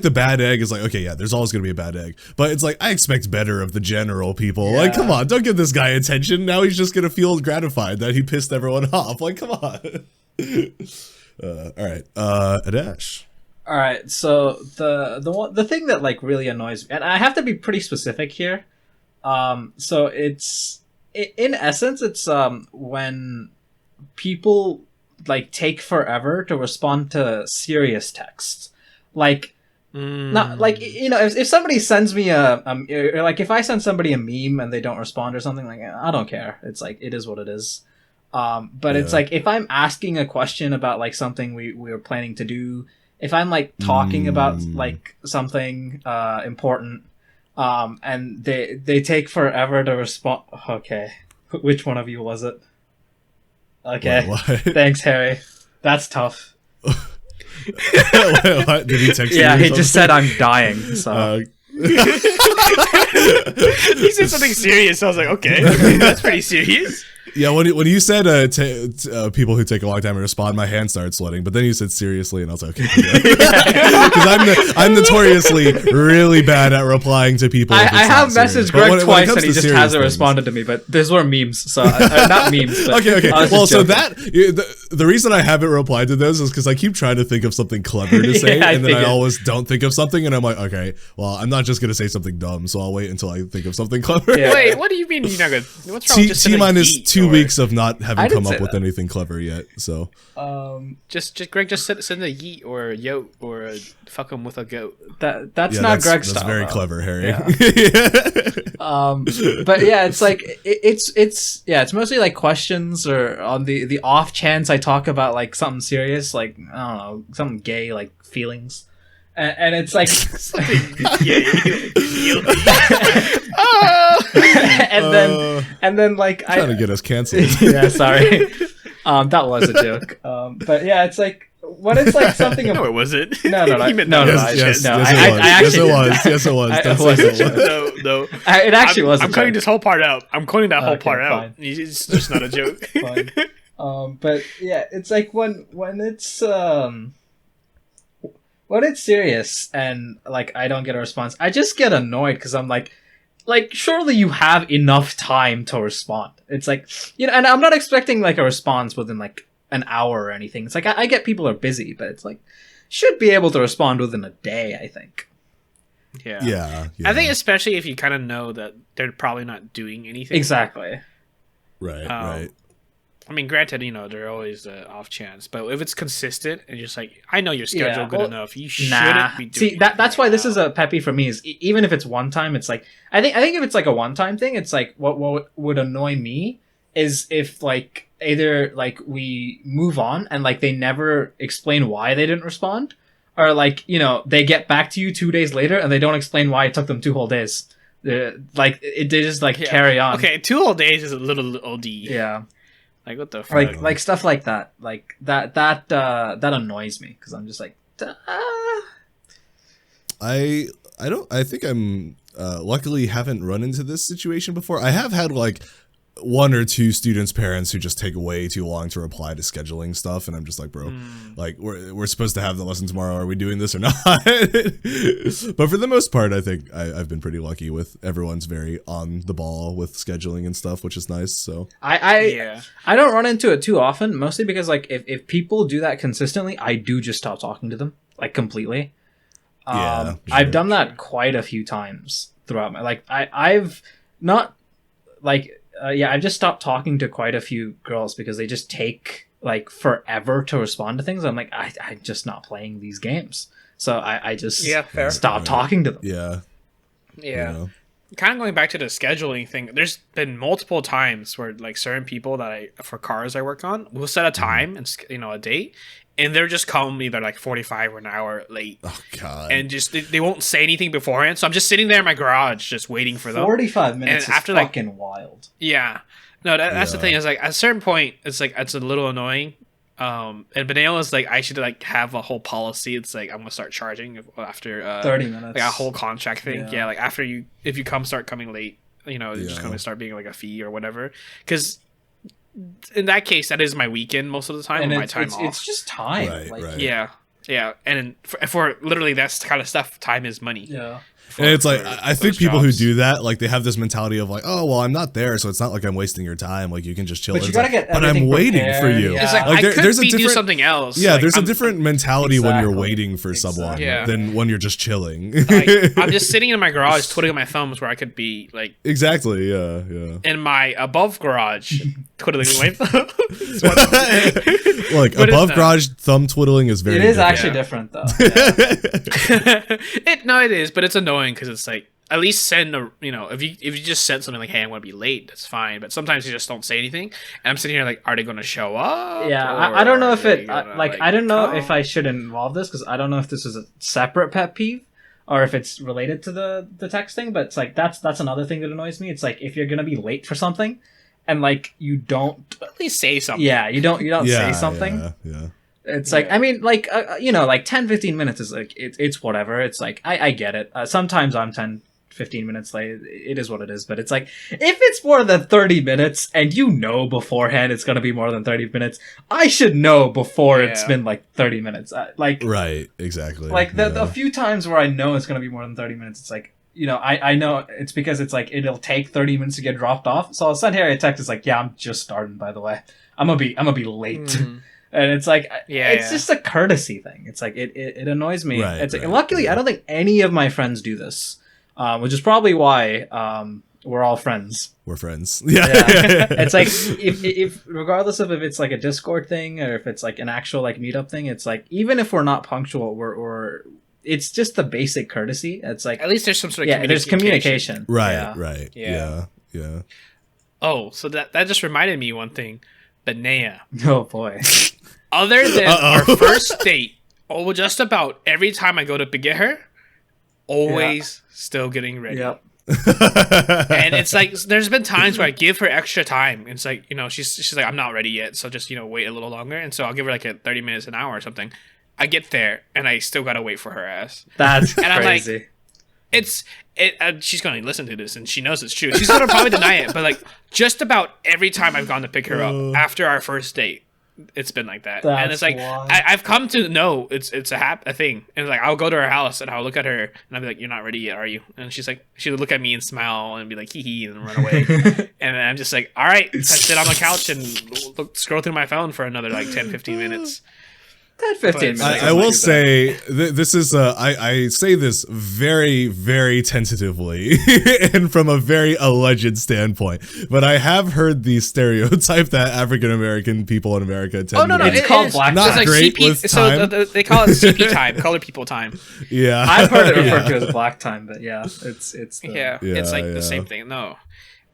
the bad egg is like okay there's always gonna be a bad egg. But it's like I expect better of the general people. Like come on, don't give this guy attention. Now he's just gonna feel gratified that he pissed everyone off. Like come on. All right, Adash. All right, so the thing that like really annoys me, and I have to be pretty specific here. So it's in essence, it's when people like take forever to respond to serious text, like. Not like if somebody sends me or like if I send somebody a meme and they don't respond or something like I don't care. It's like it is what it is. But it's like if I'm asking a question about like something we were planning to do, if I'm like talking about like something important, and they take forever to respond. Okay, which one of you was it? Okay, what? Thanks, Harry. That's tough. What? Did he text you? Yeah, he just said I'm dying. So. He said something serious. So I was like, okay, that's pretty serious. Yeah, when you said people who take a long time to respond, my hand started sweating. But then you said seriously, and I was like, okay, because I'm notoriously really bad at replying to people. I have messaged Greg twice, and he just hasn't responded to me. But those were memes, so not memes. But okay. Well, so that the reason I haven't replied to those is because I keep trying to think of something clever to say, and then I always don't think of something, and I'm like, okay, well, I'm not just gonna say something dumb, so I'll wait until I think of something clever. Yeah. Wait, what do you mean you're not good? What's wrong with just T-minus 2 weeks of not having come up with anything clever yet. So Greg just send a yeet or a yote or a fuck him with a goat. That's not Greg's style. That's very clever, Harry. Yeah. But yeah, it's like it's mostly like questions or on the off chance I talk about like something serious, like I don't know, something gay, like feelings. And it's like and then like trying to get us canceled. Yeah, sorry. That was a joke. But yeah, it's like when it's like something. No, it wasn't. No. He meant No, Yes, no. yes, it was. Yes, it was. Don't say it wasn't. No. It actually was. I'm cutting this whole part out. I'm cutting that whole Okay, part fine. out. It's just not a joke. Fine. But yeah, it's like when it's serious and like I don't get a response, I just get annoyed because I'm like surely you have enough time to respond. It's like, you know, and I'm not expecting like a response within like an hour or anything. It's like I get people are busy, but it's like should be able to respond within a day, I think. Yeah. I think especially if you kind of know that they're probably not doing anything. Exactly. Right. I mean, granted, you know, there are always off chance, but if it's consistent and just like, I know your schedule good enough, you shouldn't be doing. See, that's why this is a pet peeve for me. Is even if it's one time, it's like I think if it's like a one time thing, it's like what would annoy me is if like either like we move on and like they never explain why they didn't respond, or like, you know, they get back to you 2 days later and they don't explain why it took them 2 whole days. Like they just like carry on. Okay, 2 whole days is a little OD. Yeah. Like what the fuck? Like stuff like that. Like that annoys me because I'm just like. I think I'm luckily haven't run into this situation before. I have had like 1 or 2 students' parents who just take way too long to reply to scheduling stuff, and I'm just like, bro, like we're supposed to have the lesson tomorrow. Are we doing this or not? But for the most part, I think I've been pretty lucky with everyone's very on the ball with scheduling and stuff, which is nice. So I don't run into it too often, mostly because like if people do that consistently, I do just stop talking to them like completely. Yeah, sure, I've done that quite a few times throughout my I've not like. I've just stopped talking to quite a few girls because they just take like forever to respond to things. I'm like, I'm just not playing these games. So I just stop talking to them. Yeah. Kind of going back to the scheduling thing, there's been multiple times where like certain people that for cars I work on, will set a time and, you know, a date, and they're just calling me, they're like 45 or an hour late. Oh god. And just they won't say anything beforehand, so I'm just sitting there in my garage just waiting for them. 45 minutes and after, is fucking wild. Yeah. No, that's the thing, is like at a certain point it's like it's a little annoying. And Banana's like, I should like have a whole policy. It's like I'm gonna start charging after 30 minutes, like a whole contract thing. Yeah, like after if you start coming late, you know, it's just gonna start being like a fee or whatever. Because in that case, that is my weekend most of the time, and my time off. It's just time. Right. Yeah. And for literally that kind of stuff, time is money. Yeah. And it's like, I think people who do that, like, they have this mentality of like, oh, well, I'm not there, so it's not like I'm wasting your time. Like, you can just chill. But you gotta get but I'm waiting for you. Yeah. It's like I could do something else. Yeah, like, there's a different mentality when you're waiting for someone than when you're just chilling. Like, I'm just sitting in my garage twiddling my thumbs where I could be like... Exactly, yeah. In my above garage, twiddling my thumbs. Like, above garage thumb twiddling is very different. Actually different, though. Yeah. It is, but it's annoying because it's like, at least send a, you know, if you just said something like, hey, I'm going to be late, that's fine. But sometimes you just don't say anything. And I'm sitting here like, are they going to show up? Yeah, I don't know if I don't know if I should involve this because I don't know if this is a separate pet peeve or if it's related to the texting. But it's like, that's another thing that annoys me. It's like, if you're going to be late for something and like, you don't at least say something. Yeah, you don't say something. Yeah. It's like, I mean, like, you know, like 10-15 minutes is like, it's whatever. It's like, I get it. Sometimes I'm 10-15 minutes late. It is what it is. But it's like, if it's more than 30 minutes and you know beforehand it's going to be more than 30 minutes, I should know before it's been like 30 minutes. Like, right, exactly. Like the few times where I know it's going to be more than 30 minutes, it's like, you know, I know it's because it's like, it'll take 30 minutes to get dropped off. So I'll send Harry a text. It's like, yeah, I'm just starting, by the way. I'm gonna be late. Mm. And it's like, it's just a courtesy thing. It's like, it annoys me. Right, it's like, luckily, I don't think any of my friends do this, which is probably why we're all friends. We're friends. Yeah. It's like, if regardless of if it's like a Discord thing or if it's like an actual like meetup thing, it's like, even if we're not punctual, we're it's just the basic courtesy. It's like, at least there's some sort of there's communication. Right. Yeah. Oh, so that just reminded me one thing. Banana. Oh boy. Other than our first date, just about every time I go to get her, always still getting ready. Yep. And it's like there's been times where I give her extra time. It's like, she's like, I'm not ready yet, so just wait a little longer. And so I'll give her like a 30 minutes, an hour or something. I get there and I still gotta wait for her ass. That's and crazy. I'm like, she's gonna listen to this and she knows it's true. She's gonna probably deny it, but like just about every time I've gone to pick her up after our first date, it's been like that. And it's like I've come to know it's a thing. And like I'll go to her house and I'll look at her and I'll be like, "You're not ready yet, are you?" And she's like, she would look at me and smile and be like, "Hee hee," and run away. And then I'm just like, "All right," I sit on the couch and scroll through my phone for another like 10-15 minutes. 10-15 minutes. I will say this is I say this very, very tentatively and from a very alleged standpoint, but I have heard the stereotype that African American people in America tend to it's called black not time. great CP, with time. So they call it CP time, colored people time. Yeah, I've heard it referred to as black time, but yeah, it's it's like the same thing. No,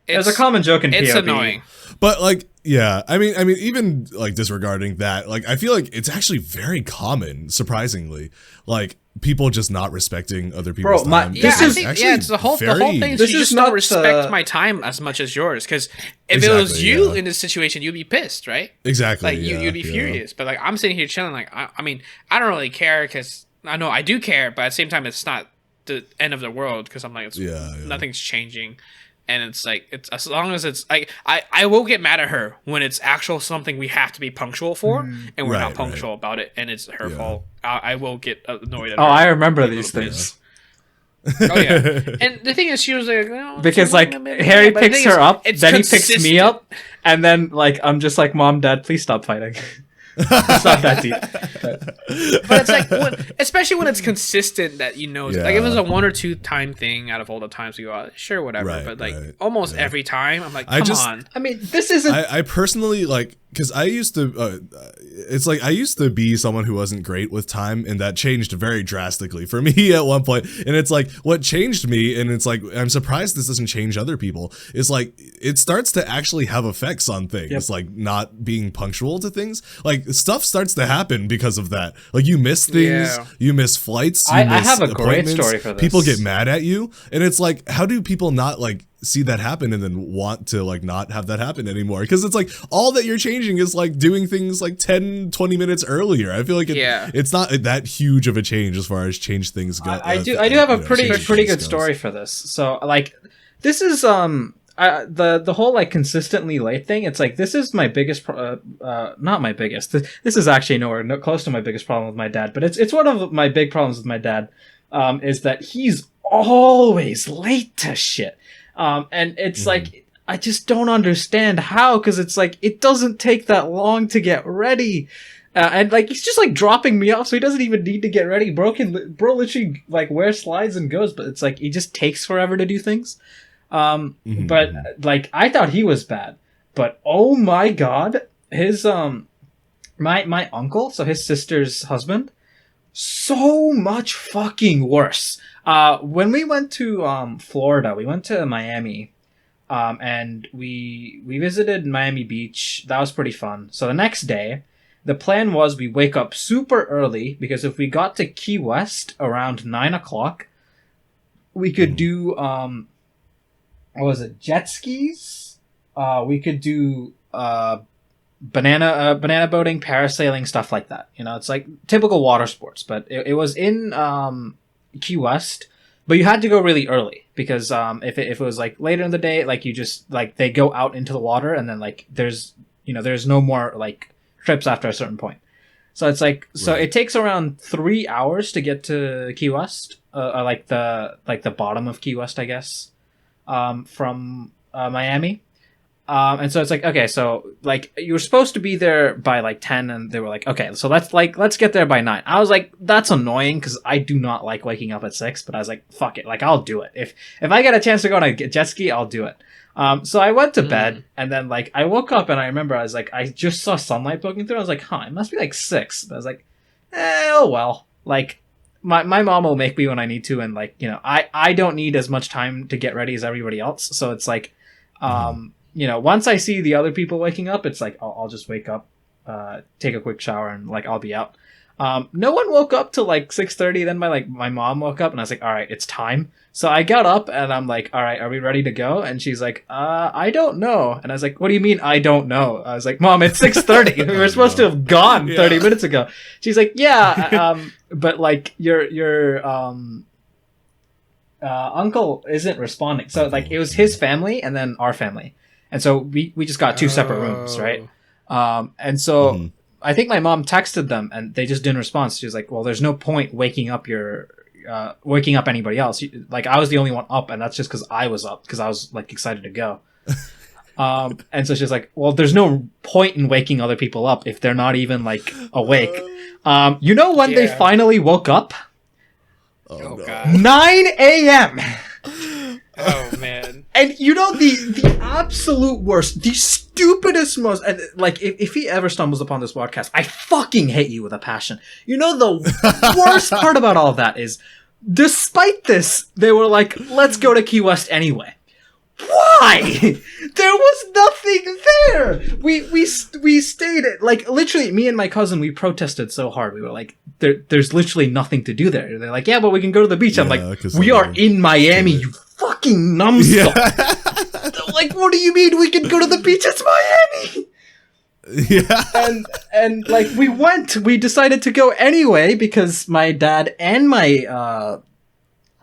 there's a common joke in POV. It's annoying. But like, yeah, I mean, even like disregarding that, like, I feel like it's actually very common, surprisingly, like people just not respecting other people's time. It's the whole thing. Is you just don't respect my time as much as yours. Because if it was you in this situation, you'd be pissed, right? Exactly. Like you'd be furious. But like I'm sitting here chilling. Like I mean, I don't really care because I know I do care, but at the same time, it's not the end of the world because I'm like, nothing's changing. And it's like, it's as long as it's like, I will get mad at her when it's actual something we have to be punctual for, and we're not punctual about it, and it's her fault. I will get annoyed at her. Oh, I remember these things. Oh yeah, and the thing is, she was like, because like Harry picks her up, then he picks me up, and then like I'm just like, Mom, Dad, please stop fighting. It's not that deep. But it's like, especially when it's consistent that like if it was a 1 or 2 time thing out of all the times we go out, sure, whatever. But like almost every time, I'm like, come on. I mean, this isn't. I personally like, because I used to. It's like I used to be someone who wasn't great with time, and that changed very drastically for me at one point. And it's like what changed me, and it's like I'm surprised this doesn't change other people. Is like it starts to actually have effects on things, like not being punctual to things. Like stuff starts to happen because of that. Like you miss things, you miss flights. You miss I have a great story for this. People get mad at you, and it's like, how do people not like see that happen and then want to like not have that happen anymore? Because it's like all that you're changing is like doing things like 10-20 minutes earlier. I feel like it's not that huge of a change as far as change things go. I do have a pretty good story for this. So like this is the whole like consistently late thing. It's like this is my biggest not my biggest, this is actually nowhere close to my biggest problem with my dad, but it's one of my big problems with my dad, is that he's always late to shit. And it's like, I just don't understand how, because it's like, it doesn't take that long to get ready. And like, he's just like dropping me off, so he doesn't even need to get ready. Bro literally like wears slides and goes, but it's like, he just takes forever to do things. But like, I thought he was bad, but oh my God, his, my uncle, so his sister's husband, so much fucking worse. When we went to Florida, we went to Miami, and we visited Miami Beach. That was pretty fun. So the next day, the plan was we wake up super early, because if we got to Key West around 9 o'clock, we could do what was it, jet skis? We could do banana boating, parasailing, stuff like that. You know, it's like typical water sports, but it was in Key West, but you had to go really early, because if it was like later in the day, like you just like they go out into the water, and then like there's no more like trips after a certain point. So it's like it takes around 3 hours to get to Key West, like the bottom of Key West, I guess, from Miami. And so it's like, okay, so like you were supposed to be there by like 10, and they were like, okay, so let's get there by 9. I was like, that's annoying, because I do not like waking up at 6, but I was like, fuck it, like I'll do it. If I get a chance to go on a jet ski, I'll do it. So I went to bed, and then like I woke up, and I remember I was like, I just saw sunlight poking through. I was like, it must be like 6. But I was like, oh well, like my mom will make me when I need to, and like, you know, I don't need as much time to get ready as everybody else. So it's like, you know, once I see the other people waking up, it's like, I'll just wake up, take a quick shower, and like, I'll be out. No one woke up till like 6:30. Then my mom woke up and I was like, all right, it's time. So I got up and I'm like, all right, are we ready to go? And she's like, I don't know. And I was like, what do you mean I don't know? I was like, Mom, it's 6:30. We were supposed to have gone 30 minutes ago. She's like, yeah, but like your uncle isn't responding. So like it was his family and then our family. And so we just got two separate rooms, right? And so I think my mom texted them and they just didn't respond. So she was like, well, there's no point waking up anybody else. Like I was the only one up, and that's just because I was up because I was like excited to go. And so she's like, well, there's no point in waking other people up if they're not even like awake. You know when they finally woke up? Oh, no. God. 9 a.m. Oh man. And you know the absolute worst, the stupidest most, and like if he ever stumbles upon this podcast, I fucking hate you with a passion. You know the worst part about all of that is, despite this, they were like, let's go to Key West anyway. Why? There was nothing there. We stayed like literally me and my cousin, we protested so hard. We were like, there's literally nothing to do there. They're like, yeah, but we can go to the beach. I'm like, we are in Miami, you fucking numbskull. Like, what do you mean we can go to the beach? It's Miami. Yeah. And like we decided to go anyway because my dad and my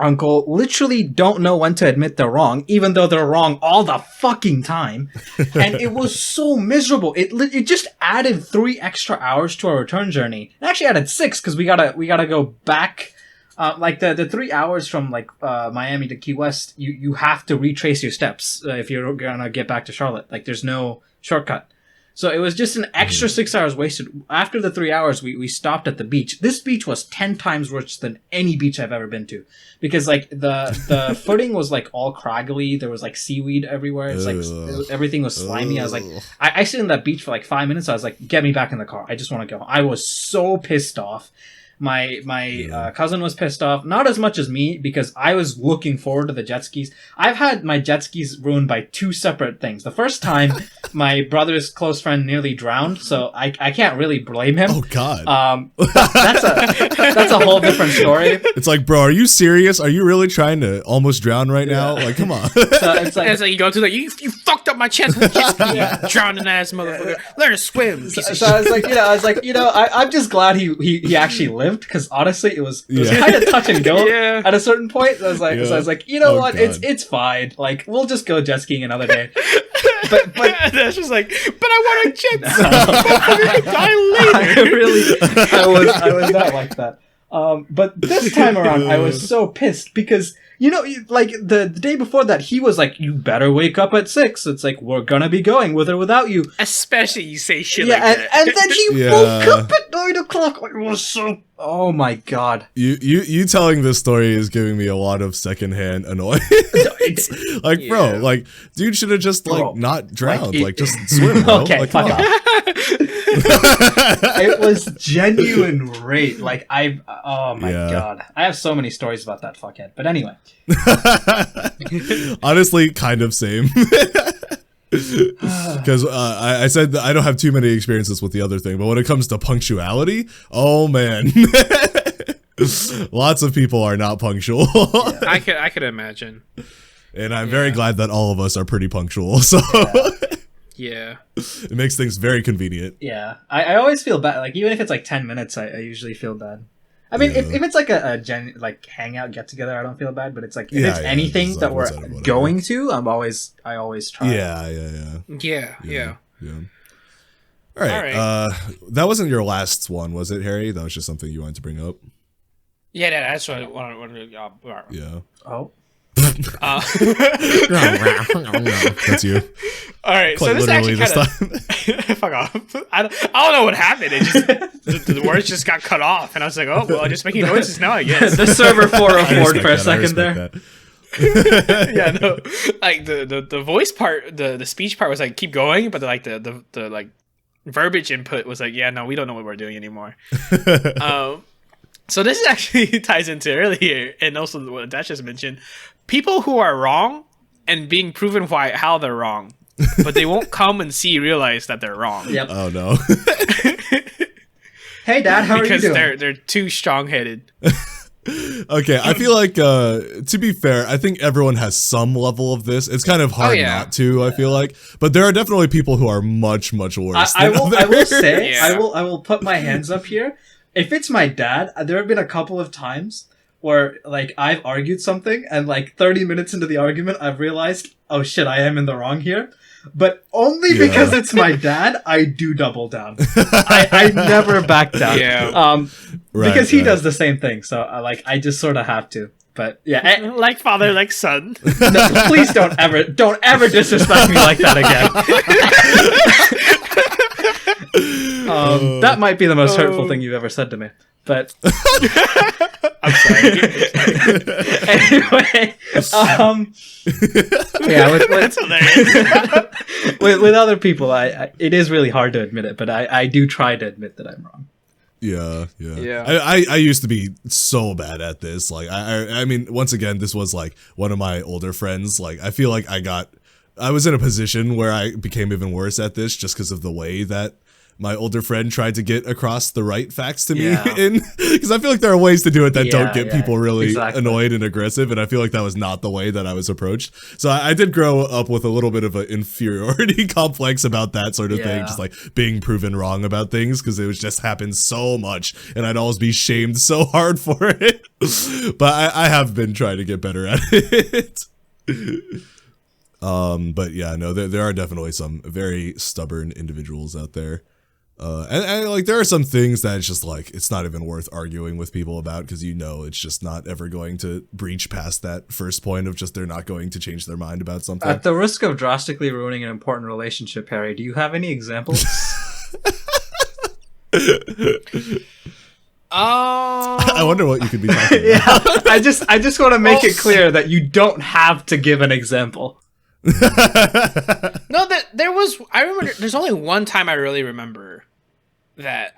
uncle literally don't know when to admit they're wrong, even though they're wrong all the fucking time. And it was so miserable. It just added 3 extra hours to our return journey. It actually added 6 because we gotta go back. Like the 3 hours from like Miami to Key West, you have to retrace your steps if you're gonna get back to Charlotte. Like there's no shortcut. So it was just an extra 6 hours wasted. After the 3 hours, we stopped at the beach. This beach was 10 times worse than any beach I've ever been to. Because like the footing was like all craggly. There was like seaweed everywhere. It's like everything was slimy. I was like, I stayed on that beach for like 5 minutes. I was like, get me back in the car. I just want to go. I was so pissed off. My cousin was pissed off, not as much as me, because I was looking forward to the jet skis. I've had my jet skis ruined by 2 separate things. The first time, my brother's close friend nearly drowned, so I can't really blame him. Oh God, that's a whole different story. It's like, bro, are you serious? Are you really trying to almost drown right now? Like, come on. So it's like you go to like you fucked up my chest with jet ski, drowning ass motherfucker. Learn to swim. So I was like, I'm just glad he actually lived. Because honestly, it was kind of touch and go at a certain point. I was like, you know what? God. It's fine. Like we'll just go jet skiing another day. But that's just like, but I want to jet ski. Die later. I was not like that. But this time around, I was so pissed because like the day before that, he was like, "You better wake up at 6." It's like we're gonna be going with or without you. Especially you say shit like that. And then he woke up at 9 o'clock. Like, it was so. Oh my God! You telling this story is giving me a lot of secondhand annoy. Like, bro, like, dude should have just like not drowned, like just swim. Bro. Okay, like, fuck off. It was genuine rage. Like oh my God, I have so many stories about that fuckhead. But anyway, honestly, kind of same. Because I said that I don't have too many experiences with the other thing, but when it comes to punctuality, oh man, lots of people are not punctual. I could imagine, and I'm very glad that all of us are pretty punctual. So yeah, it makes things very convenient. Yeah, I always feel bad. Like even if it's like 10 minutes, I usually feel bad. I mean, if it's like a hangout get together, I don't feel bad. But it's like if it's anything that we're going to, I always try. Yeah. All right. That wasn't your last one, was it, Harry? That was just something you wanted to bring up. Yeah, that's what I wanted. Yeah. Oh. That's you. All right, quite so this actually kind of fuck off. I don't know what happened. It just the words just got cut off, and I was like, oh well, I'm just making noises now. I guess the server 404 for a second there. Yeah, no, like the voice part, the speech part was like keep going, but the like verbiage input was like, yeah, no, we don't know what we're doing anymore. So this actually ties into earlier, and also what Dash just mentioned. People who are wrong and being proven how they're wrong, but they won't come and realize that they're wrong. Yep. Oh no. Hey, Dad, how are you because doing? they're too strong-headed. Okay, I feel like to be fair, I think everyone has some level of this. It's kind of hard not to, I feel like. But there are definitely people who are much worse. I will say, Yeah. I will put my hands up here. If it's my dad, there have been a couple of times where like I've argued something and like 30 minutes into the argument I've realized, oh shit, I am in the wrong here. But only because it's my dad, I do double down. I never back down. Yeah. Because he does the same thing, so I just sort of have to. But yeah, Like father, like son. no, please don't ever disrespect me like that again. That might be the most hurtful thing you've ever said to me. But I'm sorry. anyway, yeah, That's hilarious. with other people, it is really hard to admit it, but I do try to admit that I'm wrong. Yeah. Yeah. I used to be so bad at this. Like I mean, once again, this was like one of my older friends. Like I feel like I was in a position where I became even worse at this just because of the way that my older friend tried to get across the right facts to me. Because I feel like there are ways to do it that don't get people really annoyed and aggressive, and I feel like that was not the way that I was approached. So I did grow up with a little bit of an inferiority complex about that sort of thing, just like being proven wrong about things, because it was just happened so much, and I'd always be shamed so hard for it. But I have been trying to get better at it. But yeah, no, there are definitely some very stubborn individuals out there. And like there are some things that it's just like it's not even worth arguing with people about, because it's just not ever going to breach past that first point of just they're not going to change their mind about something. At the risk of drastically ruining an important relationship, Harry, do you have any examples? I wonder what you could be talking about. I just want to make it clear that you don't have to give an example. No, I remember there's only one time I really remember that,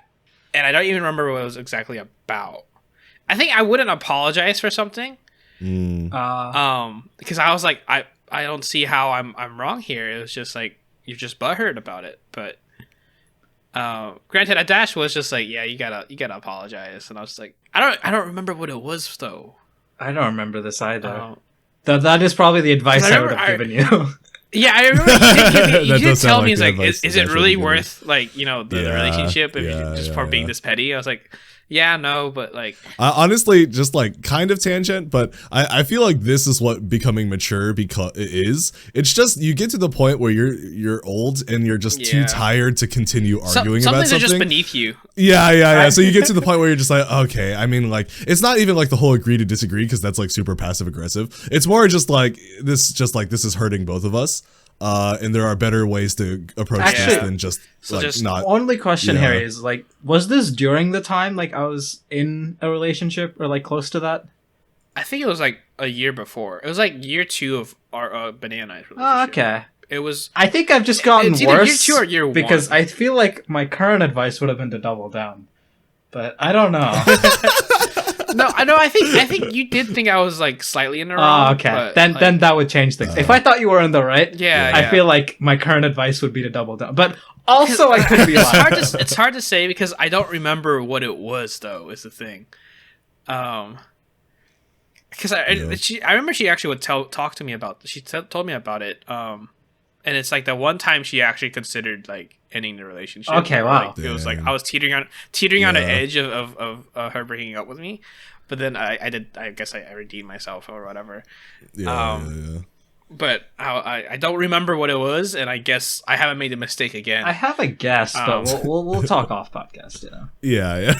and I don't even remember what it was exactly about. I think I wouldn't apologize for something. Because I was like, I don't see how I'm wrong here. It was just like, you're just butthurt about it. But granted, Adash was just like, yeah, you gotta apologize. And I was like, I don't remember what it was though. I don't remember this either. That is probably the advice I would have given you. Yeah, I remember you did tell me, like, is it really worth, like, the relationship if you're just for being this petty? I was like, yeah, no, but like... honestly, just like kind of tangent, but I feel like this is what becoming mature is. It's just, you get to the point where you're old and you're just too tired to continue arguing about something. Some things are just beneath you. Yeah. So you get to the point where you're just like, okay, I mean, like, it's not even like the whole agree to disagree, because that's like super passive aggressive. It's more just like, this is hurting both of us. And there are better ways to approach this than just not. Only question, Harry, is like, was this during the time like I was in a relationship or like close to that? I think it was like a year before. It was like year 2 of our Banana relationship. Oh, okay. It was. I think I've just gotten worse. Year 2 or year 1. Because I feel like my current advice would have been to double down, but I don't know. No, I know. I think you did think I was like slightly in the wrong. Oh, okay. Then that would change things. If I thought you were in the right, I feel like my current advice would be to double down. But also, I could be lying. It's hard to say because I don't remember what it was, though. Is the thing. Because I remember she actually would talk to me about. She told me about it. And it's like the one time she actually considered like ending the relationship. Okay, wow. Like, it was like I was teetering on the edge of her breaking up with me, but then I guess I redeemed myself or whatever. Yeah. But I don't remember what it was, and I guess I haven't made a mistake again. I have a guess, but we'll talk off podcast. Yeah.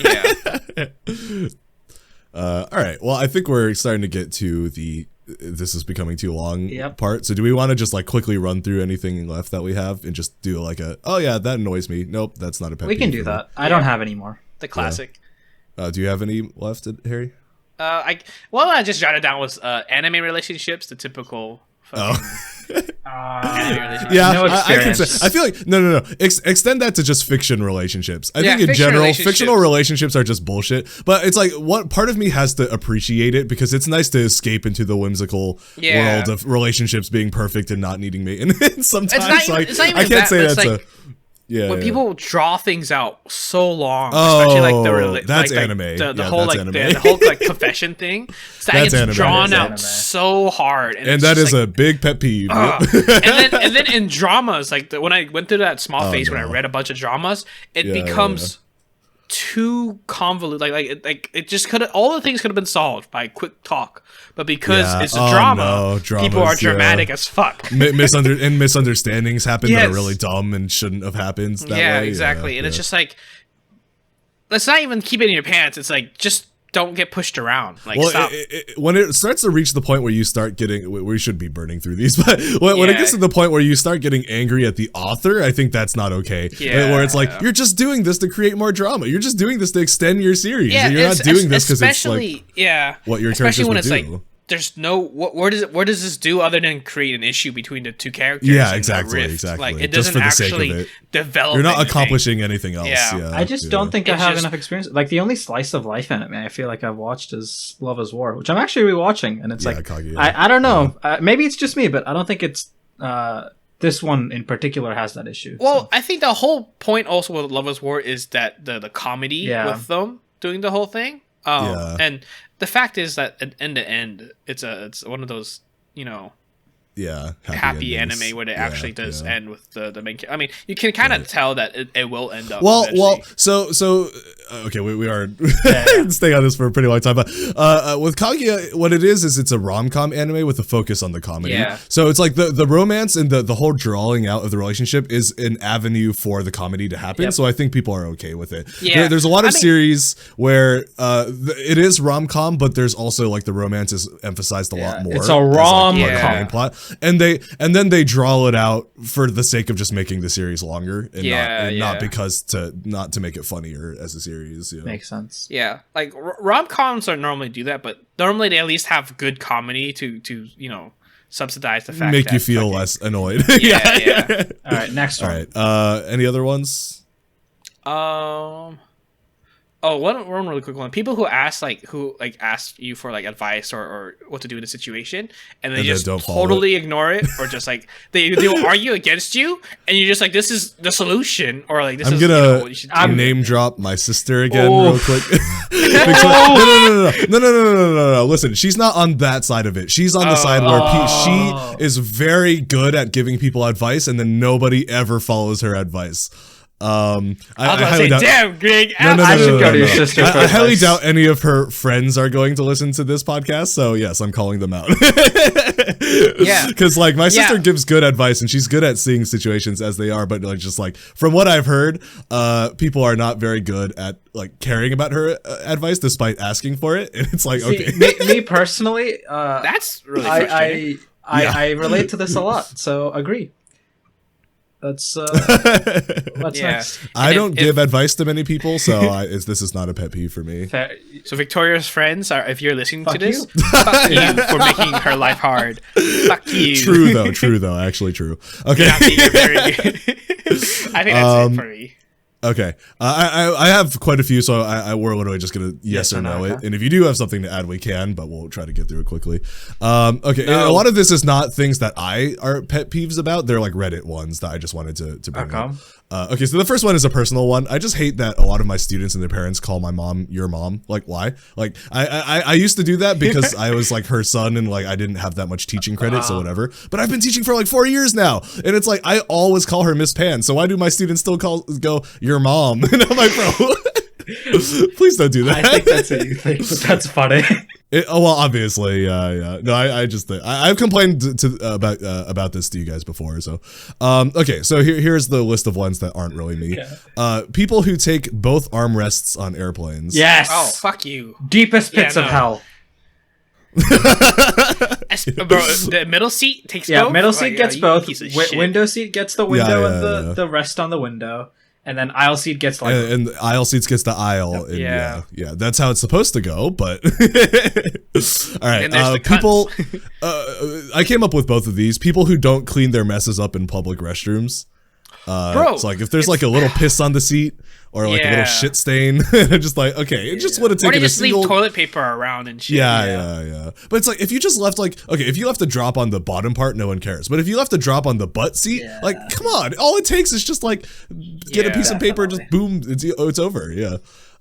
All right. Well, I think we're starting to get to the this is becoming too long part. So do we want to just like quickly run through anything left that we have and just do like oh yeah, that annoys me. Nope, that's not a pet peeve. We can do that. I don't have any more. The classic. Do you have any left, Harry? I just jotted down was anime relationships, the typical. Yeah, no I can say. I feel like no. Extend that to just fiction relationships. I think in general, fictional relationships are just bullshit. But it's like what part of me has to appreciate it because it's nice to escape into the whimsical world of relationships being perfect and not needing me. And sometimes I can't say that's Yeah, when yeah. people draw things out so long, especially like that's like, anime. The whole that's like anime. the whole like confession thing. So that That's gets anime. drawn That is out anime. so hard, And that is a big pet peeve. Yep. and then in dramas, like when I went through that small phase when I no. read a bunch of dramas, it Yeah, becomes too convoluted. Like it just could all the things could have been solved by quick talk, but because Yeah. it's a drama, Dramas, people are dramatic as fuck. And misunderstandings happen that Yes. are really dumb and shouldn't have happened that Yeah, way. exactly. And it's just like, let's not even keep it in your pants. It's like, just don't get pushed around. Like, well, stop. When it starts to reach the point where you start getting, we should be burning through these, but when it Yeah. gets to the point where you start getting angry at the author, I think that's not okay. Yeah. Where it's like, you're just doing this to create more drama. You're just doing this to extend your series. Yeah, You're not doing this because it's like what your especially characters when would it's do. like, there's no where does this do other than create an issue between the two characters? Yeah, and exactly, the rift? exactly. Like, it Just doesn't for the sake of actually it. develop. You're not anything. accomplishing anything else. Yeah. Yeah, I just don't think I It's have just- enough experience. Like the only slice of life anime I feel like I've watched is Love is War, which I'm actually rewatching, and it's Yeah, like Kaguya. I don't know. Maybe it's just me, but I don't think it's this one in particular has that issue. Well, so. I think the whole point also with Love is War is that the comedy Yeah. with them doing the whole thing. Yeah. And the fact is that at end to end, it's one of those, you know, Yeah, happy endings. anime where it Yeah, actually does yeah. end with the main. I mean, you can kind of tell that it will end up. Well, eventually. so okay, we are Yeah. staying on this for a pretty long time, but with Kaguya, what it is it's a rom-com anime with a focus on the comedy. Yeah. So it's like the romance and the whole drawing out of the relationship is an avenue for the comedy to happen. Yep. So I think people are okay with it. Yeah. There's a lot of I mean- series where it is rom-com, but there's also like the romance is emphasized a lot more. It's a as, like, rom-com. part of the main plot, and then they draw it out for the sake of just making the series longer and not because not to make it funnier as a series. You know? Makes sense. Yeah, like rom-coms don't normally do that, but normally they at least have good comedy to you know subsidize the fact Make that you feel fucking- less annoyed. Yeah. All right, next All one. right. Any other ones? One really quick one. People who ask you for like advice or what to do in a situation, and they And then just don't follow totally ignore it, or just like they'll argue against you, and you're just like, this is the solution, or like this I'm is gonna what you should do. name drop my sister again Oh. real quick. No. Listen, she's not on that side of it. She's on the side where she is very good at giving people advice, and then nobody ever follows her advice. I was I gonna highly say, doubt. damn, Greg. I should go to your sister for I highly advice. doubt any of her friends are going to listen to this podcast. So yes, I'm calling them out. Yeah. Because like my sister Yeah. gives good advice and she's good at seeing situations as they are, but like just like from what I've heard, people are not very good at like caring about her advice despite asking for it. And it's like, See, okay. me personally, That's really frustrating. I relate to this a lot, so agree. That's what's Yeah. next. I And don't if- give advice to many people, so this is not a pet peeve for me. Fair. So Victoria's friends are, if you're listening Fuck to this, you. fuck you for making her life hard. Fuck you. True though, actually true. Okay. Yeah, you're very good. I think that's it for me. Okay, I have quite a few, so we're literally just gonna yes or no it. okay. And if you do have something to add, we can, but we'll try to get through it quickly. Okay, and No. a lot of this is not things that I are pet peeves about. They're like Reddit ones that I just wanted to bring up. Okay, so the first one is a personal one. I just hate that a lot of my students and their parents call my mom your mom. Like, why? Like, I used to do that because I was like her son and like I didn't have that much teaching credit, so whatever. But I've been teaching for like 4 years now, and it's like I always call her Miss Pan. So why do my students still go your mom? And I'm like, bro, please don't do that. I think that's what you think, but that's funny. Well, obviously, yeah. No, I just I've complained about this to you guys before. So, okay. So here's the list of ones that aren't really me. Okay. People who take both armrests on airplanes. Yes. Oh, fuck you. Deepest pits Yeah, of no. hell. Bro, the middle seat takes Yeah, both? middle Like, seat gets you both. piece of shit. Window seat gets the window and yeah. the rest on the window, and then aisle seat gets like. And the aisle seats gets the aisle. And Yeah. yeah. That's how it's supposed to go. But all right, And there's the people. I came up with both of these. People who don't clean their messes up in public restrooms. Bro, it's like if there's like a little piss on the seat or like a little shit stain, I'm just like, okay, it just would have taken or they a just single. leave toilet paper around and shit. Yeah. But it's like if you just left like, okay, if you left a drop on the bottom part, no one cares. But if you left a drop on the butt seat, like, come on, all it takes is just like get a piece of paper, just boom, it's over. Yeah.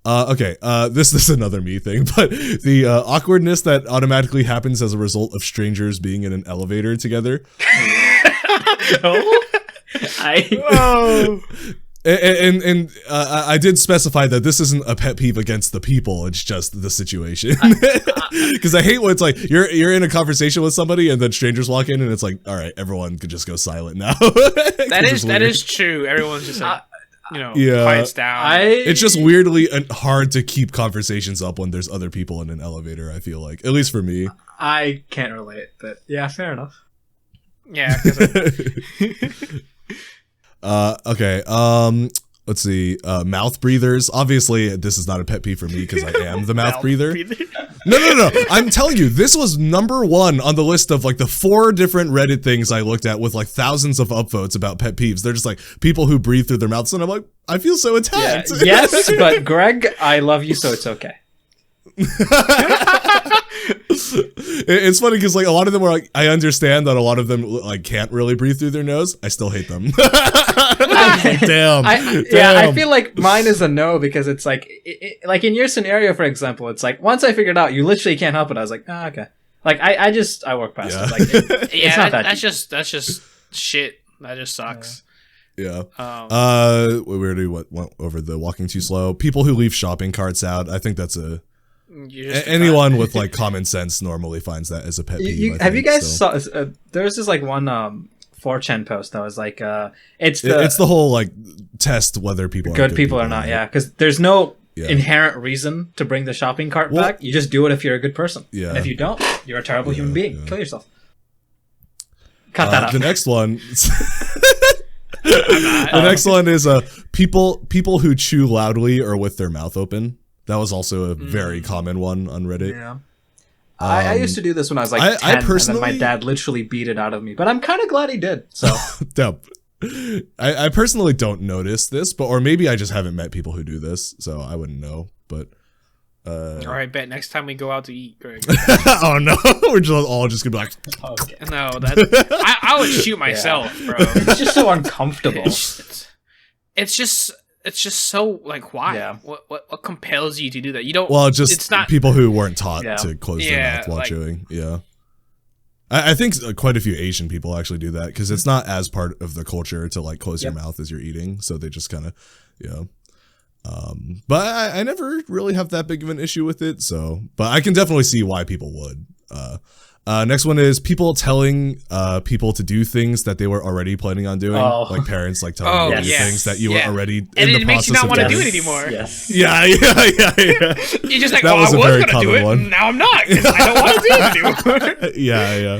Okay, this is another me thing, but the awkwardness that automatically happens as a result of strangers being in an elevator together. And I did specify that this isn't a pet peeve against the people, it's just the situation. Because I hate when it's like you're in a conversation with somebody and then strangers walk in and it's like, all right, everyone could just go silent now. that is true. Everyone's just like, quiets down. It's just weirdly hard to keep conversations up when there's other people in an elevator, I feel like. At least for me. I can't relate, but yeah, fair enough. Yeah. Okay. Let's see. Mouth breathers. Obviously, this is not a pet peeve for me because I am the mouth breather. No. I'm telling you, this was number 1 on the list of like the 4 different Reddit things I looked at with like thousands of upvotes about pet peeves. They're just like people who breathe through their mouths, and I'm like, I feel so attacked. Yeah, yes, but Greg, I love you, so it's okay. It's funny because like a lot of them were like, I understand that a lot of them like can't really breathe through their nose. I still hate them. Damn. I feel like mine is a no because it's like like in your scenario, for example, it's like once I figured out you literally can't help it, I was like, oh, okay. Like I work past it. Like it's not that's just shit. That just sucks. Yeah. We already went over the walking too slow. People who leave shopping carts out. I think that's anyone with like common sense normally finds that as a pet peeve. Have you guys saw? There was this like one 4chan post that was like, it's the whole like test whether people are good people or not. Yeah, because there's no inherent reason to bring the shopping cart back. You just do it if you're a good person. Yeah. And if you don't, you're a terrible human being. Yeah. Kill yourself. Cut that out. The next one. The next one is people who chew loudly or with their mouth open. That was also a very common one on Reddit. Yeah. I used to do this when I was like 10, and then my dad literally beat it out of me. But I'm kind of glad he did. So, I personally don't notice this, or maybe I just haven't met people who do this, so I wouldn't know. But all right, bet next time we go out to eat, Greg. Oh no, we're all just gonna be like, okay. No, I would shoot myself, bro. It's just so uncomfortable. It's just so like, why? Yeah. What compels you to do that? You don't. Well, it's not people who weren't taught to close their mouth while chewing. Yeah, I think quite a few Asian people actually do that because it's not as part of the culture to like close your mouth as you're eating, so they just kind of, But I never really have that big of an issue with it. So, but I can definitely see why people would. Next one is people telling people to do things that they were already planning on doing, like parents like telling you to do things that you were already in the process of doing. And it makes you not want to do it anymore. Yes. Yeah. You're just like, I was going to do it, and now I'm not, because I don't want to do it anymore. Yeah.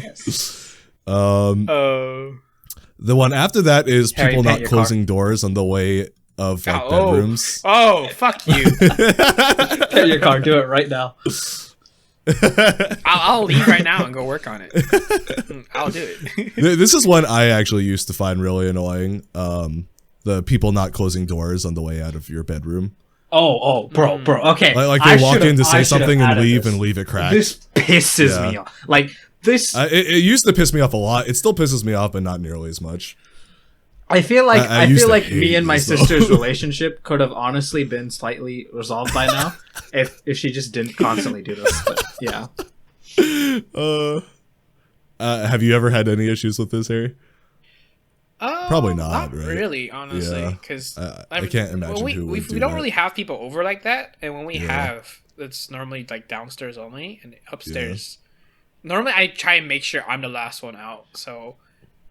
The one after that is people not closing doors on the way of like bedrooms. Oh, fuck you. Get your car, do it right now. I'll leave right now and go work on it. I'll do it. This is one I actually used to find really annoying. The people not closing doors on the way out of your bedroom. Bro. Okay. Like they walk in to say something and leave it cracked. This pisses me off. Like this. It used to piss me off a lot. It still pisses me off, but not nearly as much. I feel like me and my sister's relationship could have honestly been slightly resolved by now if she just didn't constantly do this. But, yeah. Have you ever had any issues with this, Harry? Probably not, right? Really, honestly, because I can't imagine we don't really have people over like that, and when we have, it's normally like downstairs only and upstairs. Normally, I try and make sure I'm the last one out, so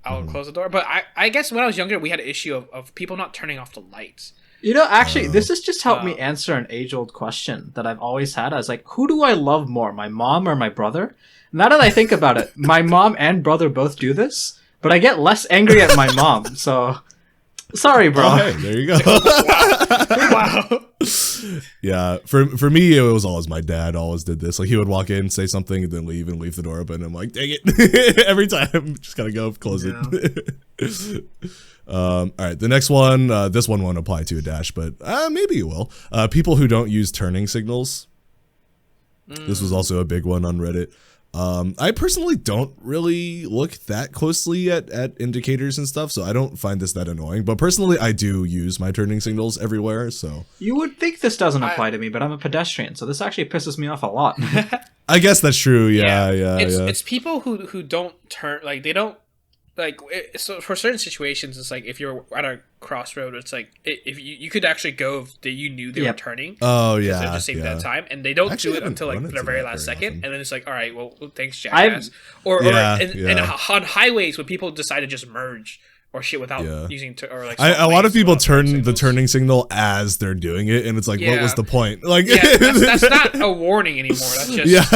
I'll close the door. But I guess when I was younger, we had an issue of people not turning off the lights. You know, actually, this has just helped me answer an age-old question that I've always had. I was like, who do I love more, my mom or my brother? Now that I think about it, my mom and brother both do this, but I get less angry at my mom, so... Sorry, bro. Oh, hey, there you go. Wow. Yeah, for me, it was always my dad always did this. Like, he would walk in, say something, and then leave the door open. I'm like, dang it. Every time. Just gotta go, close it. All right, the next one, this one won't apply to a dash, but maybe it will. People who don't use turning signals. This was also a big one on Reddit. I personally don't really look that closely at indicators and stuff, so I don't find this that annoying. But personally, I do use my turning signals everywhere, so... You would think this doesn't apply to me, but I'm a pedestrian, so this actually pisses me off a lot. I guess that's true, yeah. It's people who don't turn, like, they don't, like, so for certain situations, it's like, if you're at a crossroad, it's like, if you could actually go if you knew they were turning. Oh, yeah. They're just saving that time, and they don't do it until, like, the very last second, and then it's like, all right, well, thanks, jackass. And on highways, when people decide to just merge or shit without using a lot of people turn the turning signal as they're doing it, and it's like, what was the point? Like, that's not a warning anymore. That's just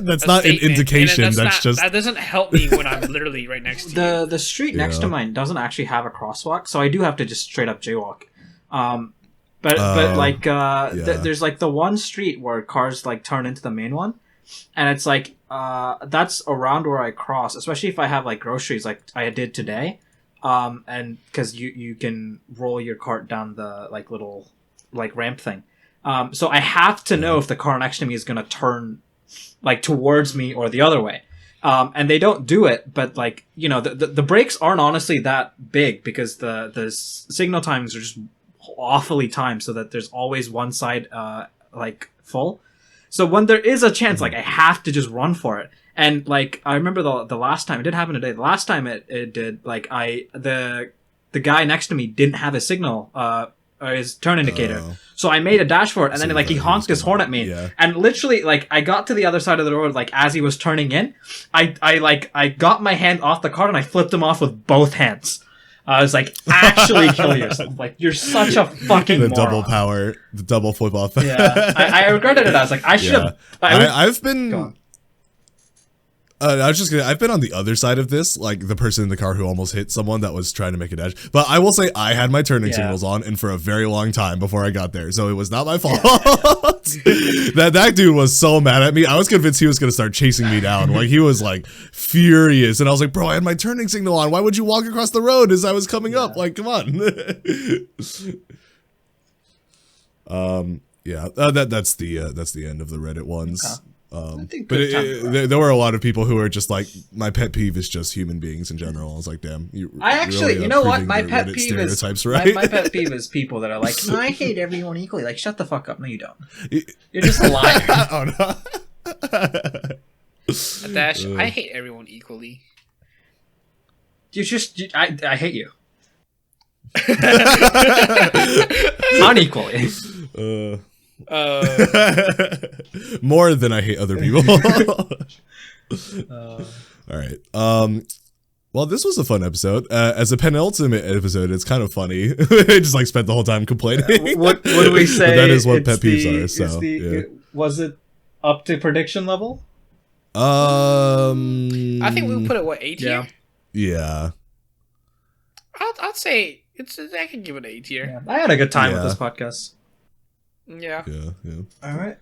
that's not an indication. That doesn't help me when I'm literally right next to you. The street next to mine doesn't actually have a crosswalk, so I do have to just straight up jaywalk. There's like the one street where cars like turn into the main one, and it's like that's around where I cross, especially if I have like groceries like I did today. And because you can roll your cart down the like little like ramp thing, so I have to know if the car next to me is gonna turn like towards me or the other way, and they don't do it. But like, you know, the brakes aren't honestly that big because the signal times are just awfully timed so that there's always one side like full. So when there is a chance, like, I have to just run for it. And like, I remember the last time it did happen today. The last time it did, like, the guy next to me didn't have a signal, or his turn indicator. So I made a dash for it, and then like he honked his horn at me, and literally like I got to the other side of the road, like as he was turning in, I got my hand off the cart and I flipped him off with both hands. I was like, actually kill yourself. Like, you're such a fucking moron. Double power, the double flip off. Yeah, I regretted it. I was like, I should have. I've been. I've been on the other side of this, like the person in the car who almost hit someone that was trying to make a dash. But I will say I had my turning signals on, and for a very long time before I got there, so it was not my fault. That dude was so mad at me. I was convinced he was gonna start chasing me down. Like, he was like furious, and I was like, bro, I had my turning signal on. Why would you walk across the road as I was coming up? Like, come on. That's the end of the Reddit ones. There were a lot of people who were just like, my pet peeve is just human beings in general. I was like, damn. You know what? My pet peeve is right? my pet peeve is people that are like, no, I hate everyone equally. Like, shut the fuck up. No, you don't. You're just a liar. Oh no. Dash, I hate everyone equally. I hate you. Unequally. More than I hate other people. All right. Well, this was a fun episode. As a penultimate episode, it's kind of funny. I just like spent the whole time complaining. What do we say? But that is what pet peeves are. So, was it up to prediction level? I think we'll put it A tier. Yeah. I'd say I can give it A tier. Yeah, I had a good time with this podcast. Yeah. All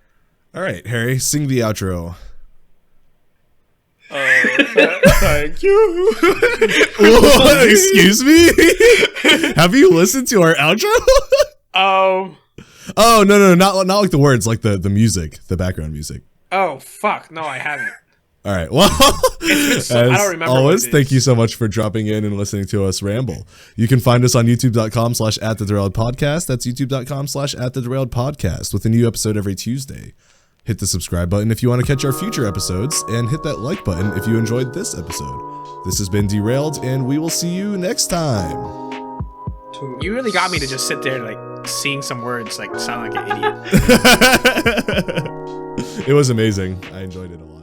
right, Harry, sing the outro. Thank you. Excuse me? Have you listened to our outro? Oh no, not like the words, like the music, the background music. Oh fuck, no, I haven't. All right, well, I don't remember. Always, thank you so much for dropping in and listening to us ramble. You can find us on youtube.com/@thederailledpodcast. That's youtube.com/@thederailledpodcast with a new episode every Tuesday. Hit the subscribe button if you want to catch our future episodes, and hit that like button if you enjoyed this episode. This has been Derailed, and we will see you next time. You really got me to just sit there like seeing some words like sound like an idiot. It was amazing. I enjoyed it a lot.